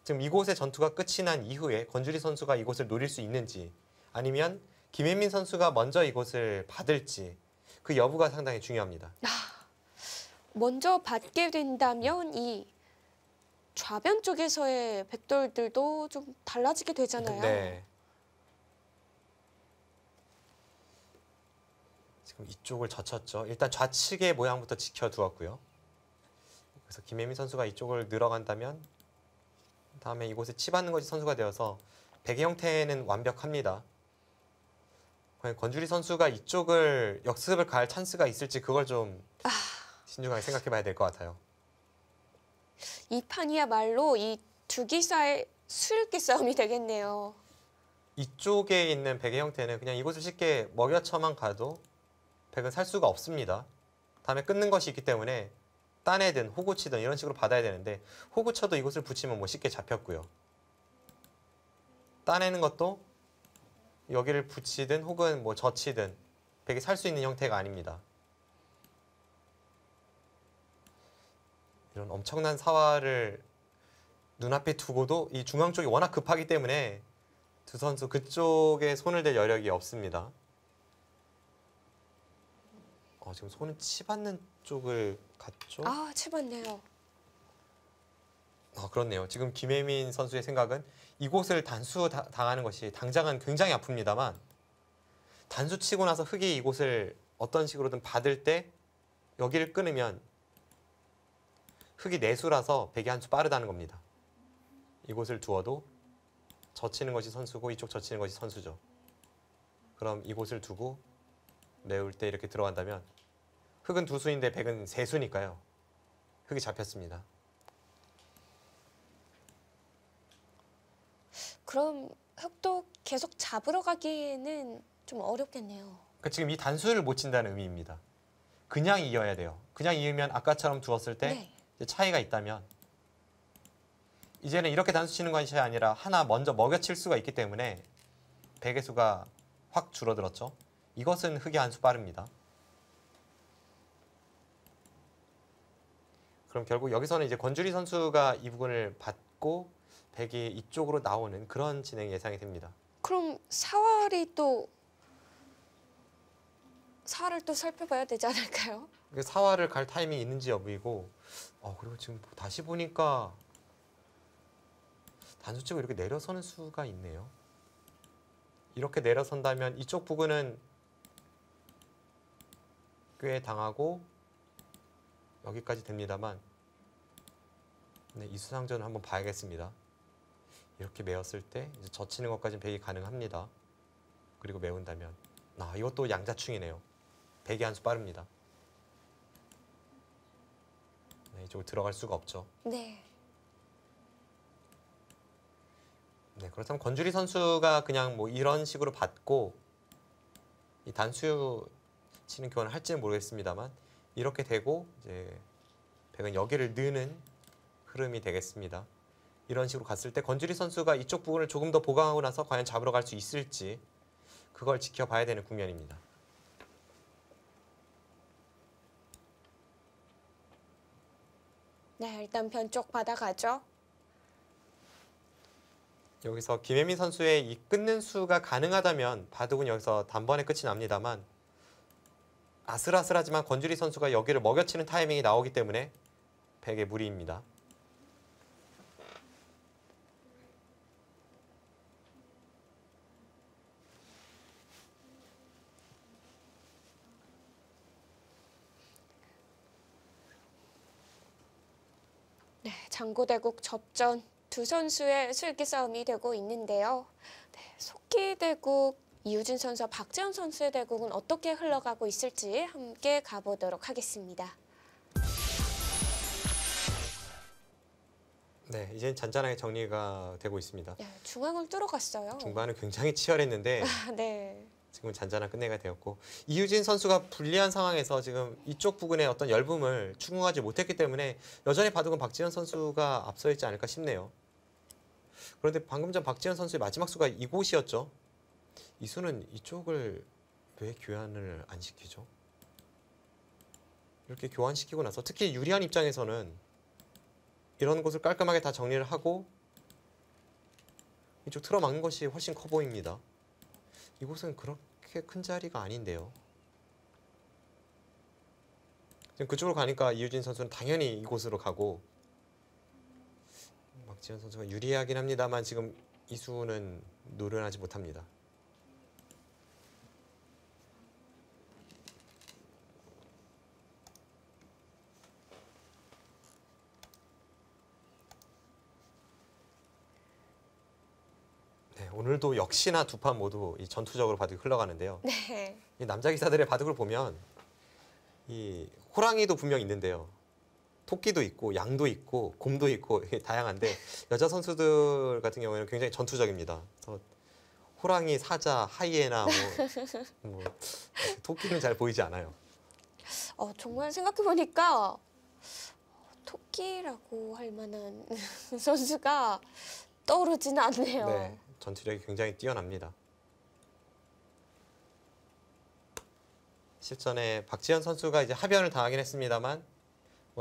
지금 이곳의 전투가 끝이 난 이후에 권주리 선수가 이곳을 노릴 수 있는지 아니면 김혜민 선수가 먼저 이곳을 받을지 그 여부가 상당히 중요합니다. 먼저 받게 된다면 이 좌변 쪽에서의 백돌들도 좀 달라지게 되잖아요. 네. 지금 이쪽을 젖혔죠. 일단 좌측의 모양부터 지켜두었고요. 그래서 김혜민 선수가 이쪽을 늘어간다면 다음에 이곳에 치받는 것이 선수가 되어서 베개 형태는 완벽합니다. 과연 권주리 선수가 이쪽을 역습을 갈 찬스가 있을지 그걸 좀 신중하게 생각해 봐야 될 것 같아요. 이 판이야말로 이 두 기사의 수일기 싸움이 되겠네요. 이쪽에 있는 베개 형태는 그냥 이곳을 쉽게 먹여쳐만 가도 백은 살 수가 없습니다. 다음에 끊는 것이 있기 때문에 따내든 호구 치든 이런 식으로 받아야 되는데 호구 쳐도 이곳을 붙이면 뭐 쉽게 잡혔고요. 따내는 것도 여기를 붙이든 혹은 뭐 젖히든 백이 살 수 있는 형태가 아닙니다. 이런 엄청난 사활을 눈앞에 두고도 이 중앙 쪽이 워낙 급하기 때문에 두 선수 그쪽에 손을 댈 여력이 없습니다. 지금 손은 치받는 쪽을 갔죠? 아, 치봤네요. 그렇네요. 지금 김혜민 선수의 생각은 이곳을 단수 당하는 것이 당장은 굉장히 아픕니다만 단수 치고 나서 흙이 이곳을 어떤 식으로든 받을 때 여기를 끊으면 흙이 내수라서 백이 한 수 빠르다는 겁니다. 이곳을 두어도 젖히는 것이 선수고 이쪽 젖히는 것이 선수죠. 그럼 이곳을 두고 메울 때 이렇게 들어간다면 흙은 두 수인데 백은 세 수니까요. 흙이 잡혔습니다. 그럼 흙도 계속 잡으러 가기에는 좀 어렵겠네요. 그러니까 지금 이 단수를 못 친다는 의미입니다. 그냥 이어야 돼요. 그냥 이으면 아까처럼 두었을 때 네. 이제 차이가 있다면 이제는 이렇게 단수 치는 것이 아니라 하나 먼저 먹여칠 수가 있기 때문에 백의 수가 확 줄어들었죠. 이것은 흙이 한 수 빠릅니다. 그럼 결국 여기서는 이제 권주리 선수가 이 부분을 받고 백이 이쪽으로 나오는 그런 진행이 예상이 됩니다. 그럼 사활을 또 살펴봐야 되지 않을까요? 사활을 갈 타이밍이 있는지 여부이고 그리고 지금 다시 보니까 단수 치고 이렇게 내려서는 수가 있네요. 이렇게 내려선다면 이쪽 부근은 꽤 당하고 여기까지 됩니다만 네, 이 수상전을 한번 봐야겠습니다. 이렇게 메었을 때 이제 젖히는 것까지는 백이 가능합니다. 그리고 메운다면 이것도 양자충이네요. 백이 한 수 빠릅니다. 네, 이쪽으로 들어갈 수가 없죠. 네. 네, 그렇다면 권주리 선수가 그냥 뭐 이런 식으로 받고 이 단수 치는 교환을 할지는 모르겠습니다만 이렇게 되고 이제 백은 여기를 넣는 흐름이 되겠습니다. 이런 식으로 갔을 때 권주리 선수가 이쪽 부분을 조금 더 보강하고 나서 과연 잡으러 갈 수 있을지 그걸 지켜봐야 되는 국면입니다. 네, 일단 변쪽 받아가죠. 여기서 김혜민 선수의 이 끊는 수가 가능하다면 바둑은 여기서 단번에 끝이 납니다만 아슬아슬하지만 권주리 선수가 여기를 먹여치는 타이밍이 나오기 때문에 백의 무리입니다. 네, 장고대국 접전 두 선수의 술기 싸움이 되고 있는데요. 네, 속기대국 이우진 선수와 박지현 선수의 대국은 어떻게 흘러가고 있을지 함께 가보도록 하겠습니다. 네, 이제는 잔잔하게 정리가 되고 있습니다. 네, 중앙을 뚫어갔어요. 중반은 굉장히 치열했는데 네. 지금은 잔잔한 끝내가 되었고 이우진 선수가 불리한 상황에서 지금 이쪽 부근에 어떤 열붐을 추궁하지 못했기 때문에 여전히 바둑은 박지현 선수가 앞서 있지 않을까 싶네요. 그런데 방금 전 박지현 선수의 마지막 수가 이곳이었죠. 이 수는 이쪽을 왜 교환을 안 시키죠? 이렇게 교환시키고 나서 특히 유리한 입장에서는 이런 곳을 깔끔하게 다 정리를 하고 이쪽 틀어막는 것이 훨씬 커 보입니다. 이곳은 그렇게 큰 자리가 아닌데요. 지금 그쪽으로 가니까 이우진 선수는 당연히 이곳으로 가고 박지현 선수가 유리하긴 합니다만 지금 이 수는 노련하지 못합니다. 네, 오늘도 역시나 두 판 모두 이 전투적으로 바둑이 흘러가는데요. 네. 이 남자 기사들의 바둑을 보면 이 호랑이도 분명 있는데요. 토끼도 있고 양도 있고 곰도 있고 다양한데 여자 선수들 같은 경우에는 굉장히 전투적입니다. 그래서 호랑이, 사자, 하이에나 뭐 토끼는 잘 보이지 않아요. 정말 생각해보니까 토끼라고 할 만한 선수가 떠오르지는 않네요. 네, 전투력이 굉장히 뛰어납니다. 실전에 박지현 선수가 이제 하변을 당하긴 했습니다만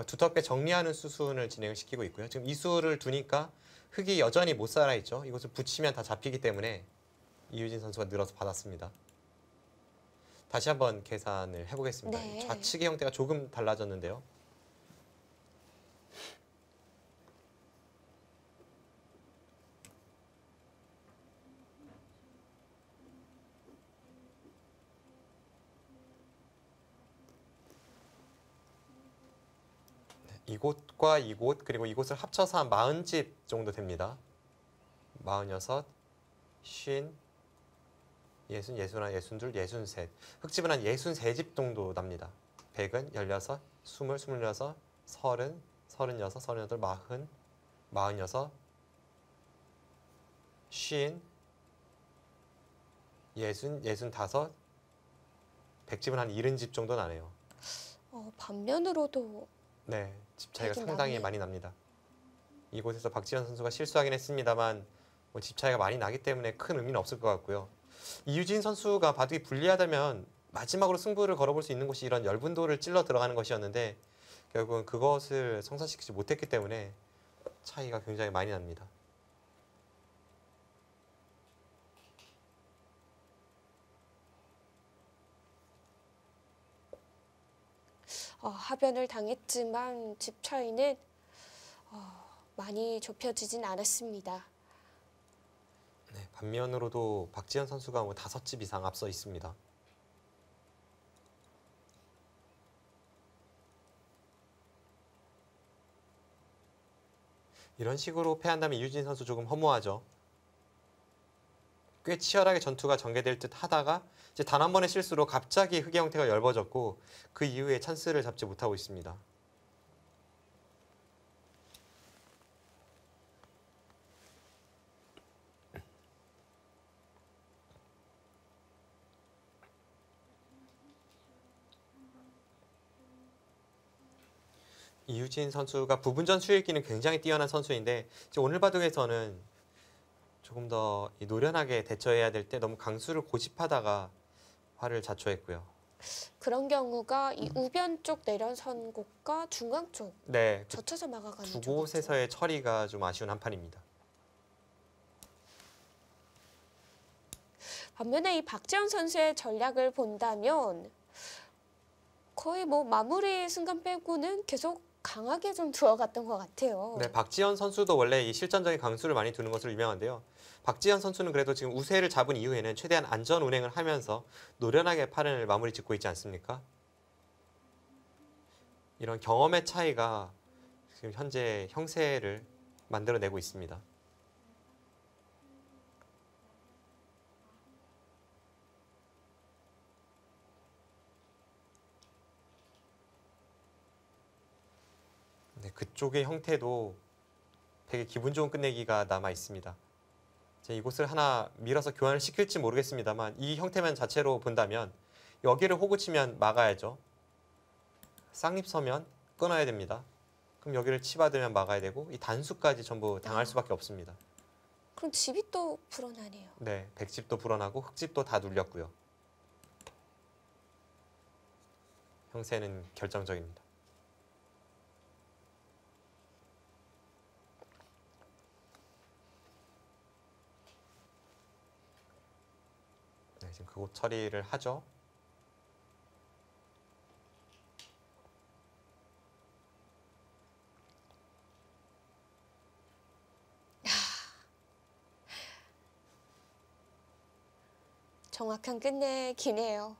두텁게 정리하는 수순을 진행을 시키고 있고요. 지금 이 수를 두니까 흙이 여전히 못 살아 있죠. 이것을 붙이면 다 잡히기 때문에 이유진 선수가 늘어서 받았습니다. 다시 한번 계산을 해보겠습니다. 네. 좌측의 형태가 조금 달라졌는데요. 이곳과 이곳 그리고 이곳을 합쳐서 한 40집 정도 됩니다. 46, 50, 60, 61, 62, 63. 흙집은 한 63집 정도 납니다. 100은 16, 20, 26, 30, 36, 38, 40, 46, 50, 60, 65, 100집은 한 70집 정도 나네요. 반면으로도 네, 집 차이가 되긴 상당히 나네요. 많이 납니다. 이곳에서 박지현 선수가 실수하긴 했습니다만 집 차이가 많이 나기 때문에 큰 의미는 없을 것 같고요. 이유진 선수가 바둑이 불리하다면 마지막으로 승부를 걸어볼 수 있는 곳이 이런 열분도를 찔러 들어가는 것이었는데 결국은 그것을 성사시키지 못했기 때문에 차이가 굉장히 많이 납니다. 하변을 당했지만 집 차이는 많이 좁혀지진 않았습니다. 네, 반면으로도 박지현 선수가 5집 이상 앞서 있습니다. 이런 식으로 패한다면 이유진 선수 조금 허무하죠. 꽤 치열하게 전투가 전개될 듯 하다가 이제 단 한 번의 실수로 갑자기 흙의 형태가 엷어졌고 그 이후에 찬스를 잡지 못하고 있습니다. 이유진 선수가 부분전 수익기는 굉장히 뛰어난 선수인데 오늘 바둑에서는 조금 더 노련하게 대처해야 될 때 너무 강수를 고집하다가 화를 자초했고요. 그런 경우가 이 우변 쪽 내려선 곳과 중앙 쪽 네, 그 젖혀서 막아가는 두 쪽이죠. 곳에서의 처리가 좀 아쉬운 한판입니다. 반면에 이 박지현 선수의 전략을 본다면 거의 마무리 순간 빼고는 계속 강하게 좀 들어갔던 것 같아요. 네, 박지현 선수도 원래 이 실전적인 강수를 많이 두는 것으로 유명한데요. 박지현 선수는 그래도 지금 우세를 잡은 이후에는 최대한 안전 운행을 하면서 노련하게 판을 마무리 짓고 있지 않습니까? 이런 경험의 차이가 지금 현재 형세를 만들어내고 있습니다. 네, 그쪽의 형태도 되게 기분 좋은 끝내기가 남아 있습니다. 이곳을 하나 밀어서 교환을 시킬지 모르겠습니다만 이 형태만 자체로 본다면 여기를 호구 치면 막아야죠. 쌍립 서면 끊어야 됩니다. 그럼 여기를 치받으면 막아야 되고 이 단수까지 전부 당할 수밖에 없습니다. 그럼 집이 또 불어나네요. 네, 백집도 불어나고 흙집도 다 눌렸고요. 형세는 결정적입니다. 네, 지금 그곳 처리를 하죠. 정확한 끝내기네요.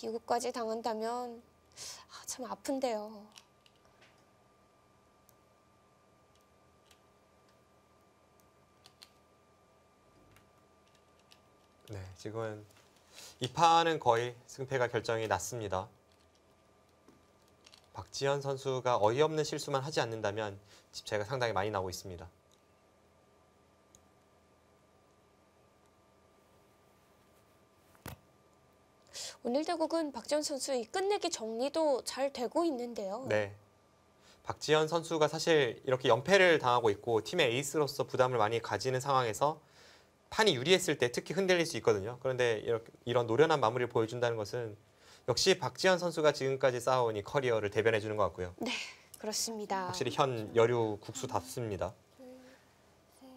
이것까지 당한다면 참 아픈데요. 네, 지금은 이 판은 거의 승패가 결정이 났습니다. 박지현 선수가 어이없는 실수만 하지 않는다면 집차이가 상당히 많이 나고 있습니다. 오늘 대국은 박지현 선수 이 끝내기 정리도 잘 되고 있는데요. 네. 박지현 선수가 사실 이렇게 연패를 당하고 있고 팀의 에이스로서 부담을 많이 가지는 상황에서 판이 유리했을 때 특히 흔들릴 수 있거든요. 그런데 이런 노련한 마무리를 보여준다는 것은 역시 박지현 선수가 지금까지 쌓아온 이 커리어를 대변해 주는 것 같고요. 네, 그렇습니다. 확실히 현 여류 국수답습니다. 둘, 셋,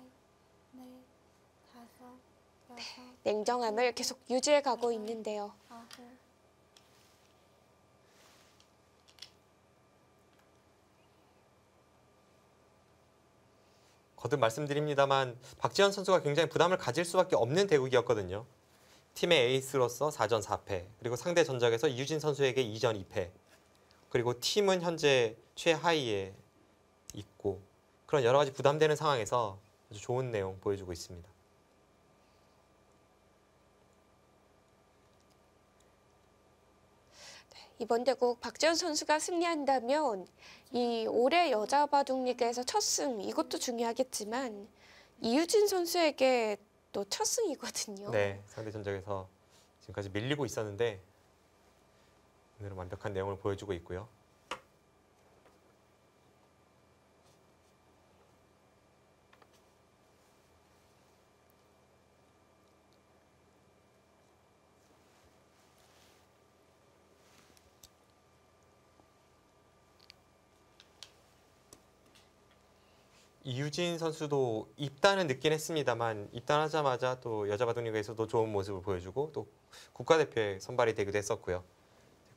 넷, 다섯, 여섯, 냉정함을 계속 유지해 가고 있는데요. 아홉. 거듭 말씀드립니다만 박지현 선수가 굉장히 부담을 가질 수밖에 없는 대국이었거든요. 팀의 에이스로서 4전 4패, 그리고 상대 전적에서 이유진 선수에게 2전 2패, 그리고 팀은 현재 최하위에 있고 그런 여러 가지 부담되는 상황에서 아주 좋은 내용 보여주고 있습니다. 이번 대국 박지현 선수가 승리한다면 이 올해 여자 바둑 리그에서 첫 승, 이것도 중요하겠지만 이유진 선수에게 또 첫 승이거든요. 네, 상대 전적에서 지금까지 밀리고 있었는데 오늘은 완벽한 내용을 보여주고 있고요. 이유진 선수도 입단은 늦긴 했습니다만 입단하자마자 또 여자 바둑리그에서도 좋은 모습을 보여주고 또 국가대표에 선발이 되기도 했었고요.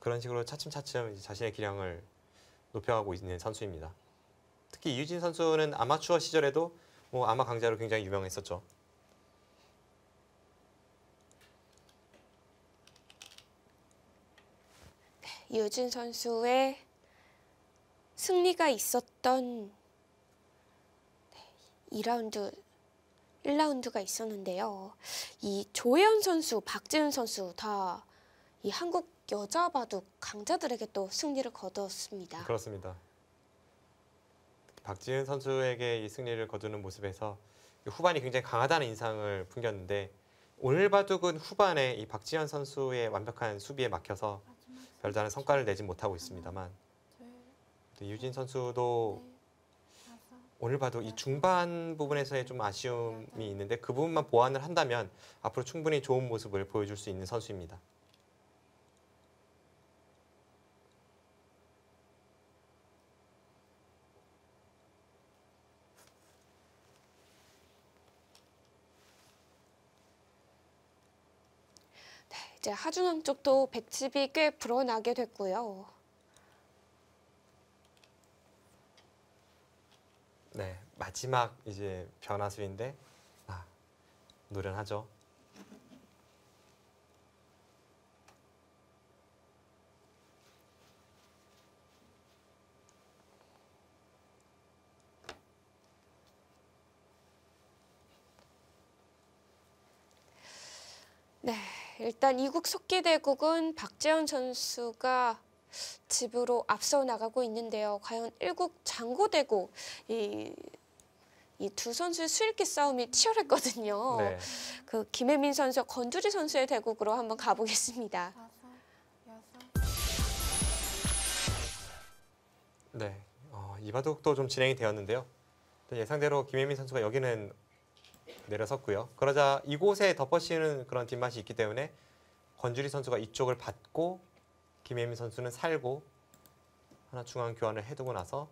그런 식으로 차츰차츰 이제 자신의 기량을 높여가고 있는 선수입니다. 특히 이유진 선수는 아마추어 시절에도 뭐 아마 강자로 굉장히 유명했었죠. 이유진 선수의 승리가 있었던 2라운드, 1라운드가 있었는데요. 이 조혜연 선수, 박지은 선수 다 이 한국 여자 바둑 강자들에게 또 승리를 거두었습니다. 그렇습니다. 박지은 선수에게 이 승리를 거두는 모습에서 후반이 굉장히 강하다는 인상을 풍겼는데 오늘 바둑은 후반에 이 박지현 선수의 완벽한 수비에 막혀서 마지막 별다른 성과를 내지 못하고 있습니다만 둘, 또 이유진 선수도 넷, 다섯, 오늘 봐도 이 중반 부분에서의 좀 아쉬움이 있는데 그 부분만 보완을 한다면 앞으로 충분히 좋은 모습을 보여줄 수 있는 선수입니다. 이제 하중앙 쪽도 백집이 꽤 불어나게 됐고요. 네, 마지막 이제 변화수인데 노련하죠. 네, 일단 이국 속기대국은 박재현 선수가 집으로 앞서 나가고 있는데요. 과연 1국 장고대국 이 두 선수의 수일기 싸움이 치열했거든요. 네, 그 김혜민 선수와 권두리 선수의 대국으로 한번 가보겠습니다. 다섯, 여섯. 네, 이 바둑도 좀 진행이 되었는데요. 예상대로 김혜민 선수가 여기는 내려섰고요. 그러자 이곳에 덮어씌우는 그런 뒷맛이 있기 때문에 권주리 선수가 이쪽을 받고 김혜민 선수는 살고 하나 중앙 교환을 해두고 나서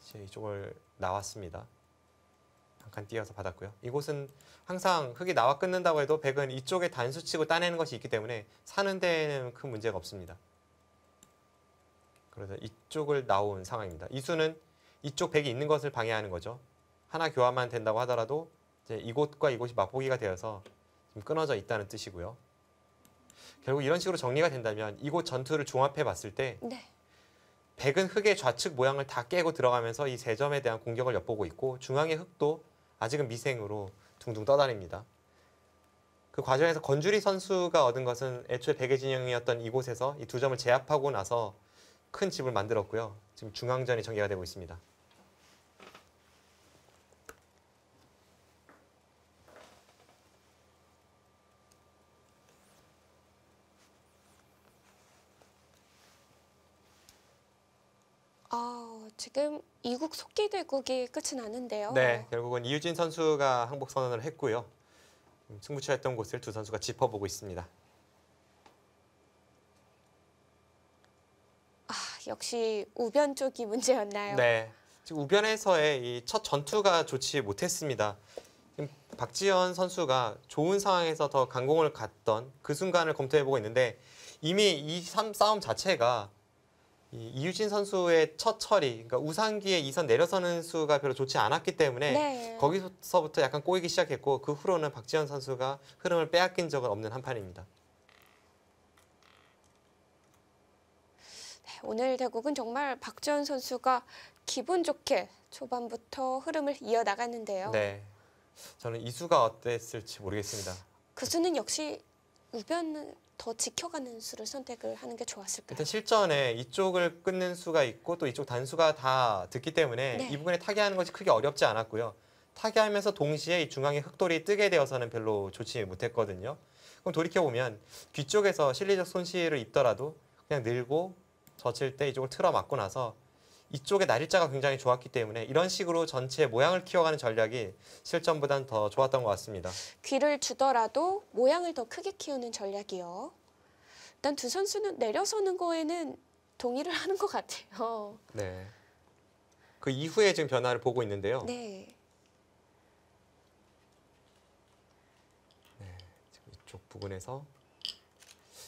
이제 이쪽을 나왔습니다. 한 칸 띄어서 받았고요. 이곳은 항상 흙이 나와 끊는다고 해도 백은 이쪽에 단수 치고 따내는 것이 있기 때문에 사는 데는 큰 문제가 없습니다. 그래서 이쪽을 나온 상황입니다. 이 수는 이쪽 백이 있는 것을 방해하는 거죠. 하나 교환만 된다고 하더라도 이제 이곳과 이곳이 맞보기가 되어서 지금 끊어져 있다는 뜻이고요. 결국 이런 식으로 정리가 된다면 이곳 전투를 종합해 봤을 때 네, 백은 흙의 좌측 모양을 다 깨고 들어가면서 이 세 점에 대한 공격을 엿보고 있고 중앙의 흙도 아직은 미생으로 둥둥 떠다닙니다. 그 과정에서 건주리 선수가 얻은 것은 애초에 베개 진영이었던 이곳에서 이 두 점을 제압하고 나서 큰 집을 만들었고요. 지금 중앙전이 전개가 되고 있습니다. 지금 이국 속기대국이 끝이 나는데요. 네, 결국은 이유진 선수가 항복 선언을 했고요. 승부처였던 곳을 두 선수가 짚어보고 있습니다. 역시 우변 쪽이 문제였나요? 네, 지금 우변에서의 이 첫 전투가 좋지 못했습니다. 지금 박지현 선수가 좋은 상황에서 더 강공을 갔던 그 순간을 검토해보고 있는데 이미 이 싸움 자체가 이유진 선수의 첫 처리, 그러니까 우상기에 2선 내려서는 수가 별로 좋지 않았기 때문에 네. 거기서부터 약간 꼬이기 시작했고 그 후로는 박지현 선수가 흐름을 빼앗긴 적은 없는 한판입니다. 오늘 대국은 정말 박지현 선수가 기분 좋게 초반부터 흐름을 이어나갔는데요. 네, 저는 이 수가 어땠을지 모르겠습니다. 그 수는 역시 우변을 더 지켜가는 수를 선택을 하는 게 좋았을까요? 일단 실전에 이쪽을 끊는 수가 있고 또 이쪽 단수가 다 듣기 때문에 네. 이 부분에 타개하는 것이 크게 어렵지 않았고요. 타개하면서 동시에 이 중앙에 흑돌이 뜨게 되어서는 별로 좋지 못했거든요. 그럼 돌이켜보면 뒤쪽에서 실리적 손실을 입더라도 그냥 늘고 젖힐 때 이쪽을 틀어 막고 나서 이쪽에 날일자가 굉장히 좋았기 때문에 이런 식으로 전체 모양을 키워가는 전략이 실전보다는 더 좋았던 것 같습니다. 귀를 주더라도 모양을 더 크게 키우는 전략이요. 일단 두 선수는 내려서는 거에는 동의를 하는 것 같아요. 네. 그 이후에 지금 변화를 보고 있는데요. 네. 지금 이쪽 부분에서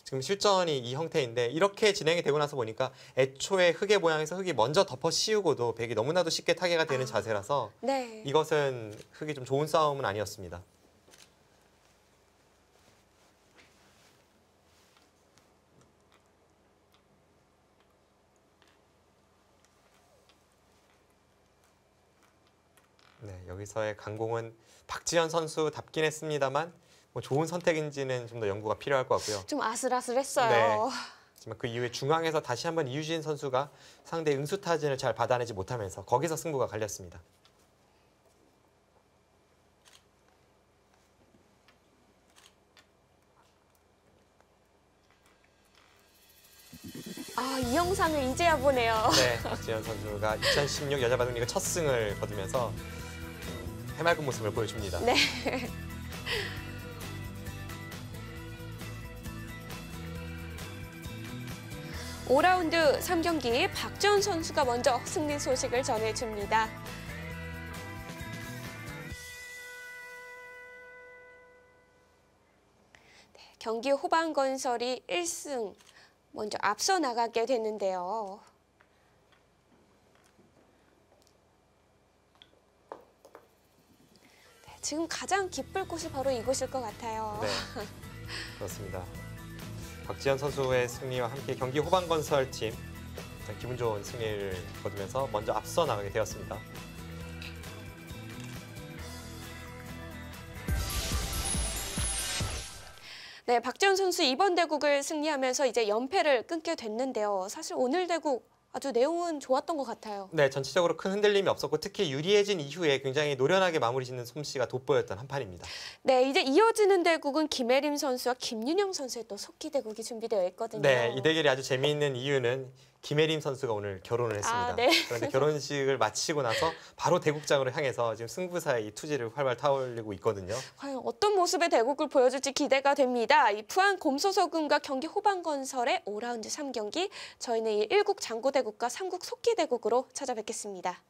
지금 실전이 이 형태인데 이렇게 진행이 되고 나서 보니까 애초에 흙의 모양에서 흙이 먼저 덮어 씌우고도 백이 너무나도 쉽게 타개가 되는 자세라서 네. 이것은 흙이 좀 좋은 싸움은 아니었습니다. 네, 여기서의 강공은 박지현 선수답긴 했습니다만 뭐 좋은 선택인지는 좀 더 연구가 필요할 것 같고요. 좀 아슬아슬했어요. 네. 하지만 그 이후에 중앙에서 다시 한번 이유진 선수가 상대 응수타진을 잘 받아내지 못하면서 거기서 승부가 갈렸습니다. 이 영상을 이제야 보네요. 네, 박지현 선수가 2016 여자바둑리그 첫 승을 거두면서 해맑은 모습을 보여줍니다. 네. 오라운드 3경기 박지현 선수가 먼저 승리 소식을 전해줍니다. 네, 경기 호반건설이 1승 먼저 앞서 나가게 됐는데요. 네, 지금 가장 기쁠 곳이 바로 이곳일 것 같아요. 네, 그렇습니다. 박지현 선수의 승리와 함께 경기 호반건설팀 기분 좋은 승리를 거두면서 먼저 앞서 나가게 되었습니다. 네, 박지현 선수 이번 대국을 승리하면서 이제 연패를 끊게 됐는데요. 사실 오늘 대국 아주 내용은 좋았던 것 같아요. 네, 전체적으로 큰 흔들림이 없었고 특히 유리해진 이후에 굉장히 노련하게 마무리 짓는 솜씨가 돋보였던 한 판입니다. 네, 이제 이어지는 대국은 김혜림 선수와 김윤영 선수의 또 속기 대국이 준비되어 있거든요. 네, 이 대결이 아주 재미있는 이유는 김혜림 선수가 오늘 결혼을 했습니다. 네. 그런데 결혼식을 마치고 나서 바로 대국장으로 향해서 지금 승부사의 이 투지를 활발 타올리고 있거든요. 과연 어떤 모습의 대국을 보여줄지 기대가 됩니다. 이 부안 곰소서금과 경기 호반건설의 5라운드 3경기 저희는 이 1국 장고대국과 3국 속기 대국으로 찾아뵙겠습니다.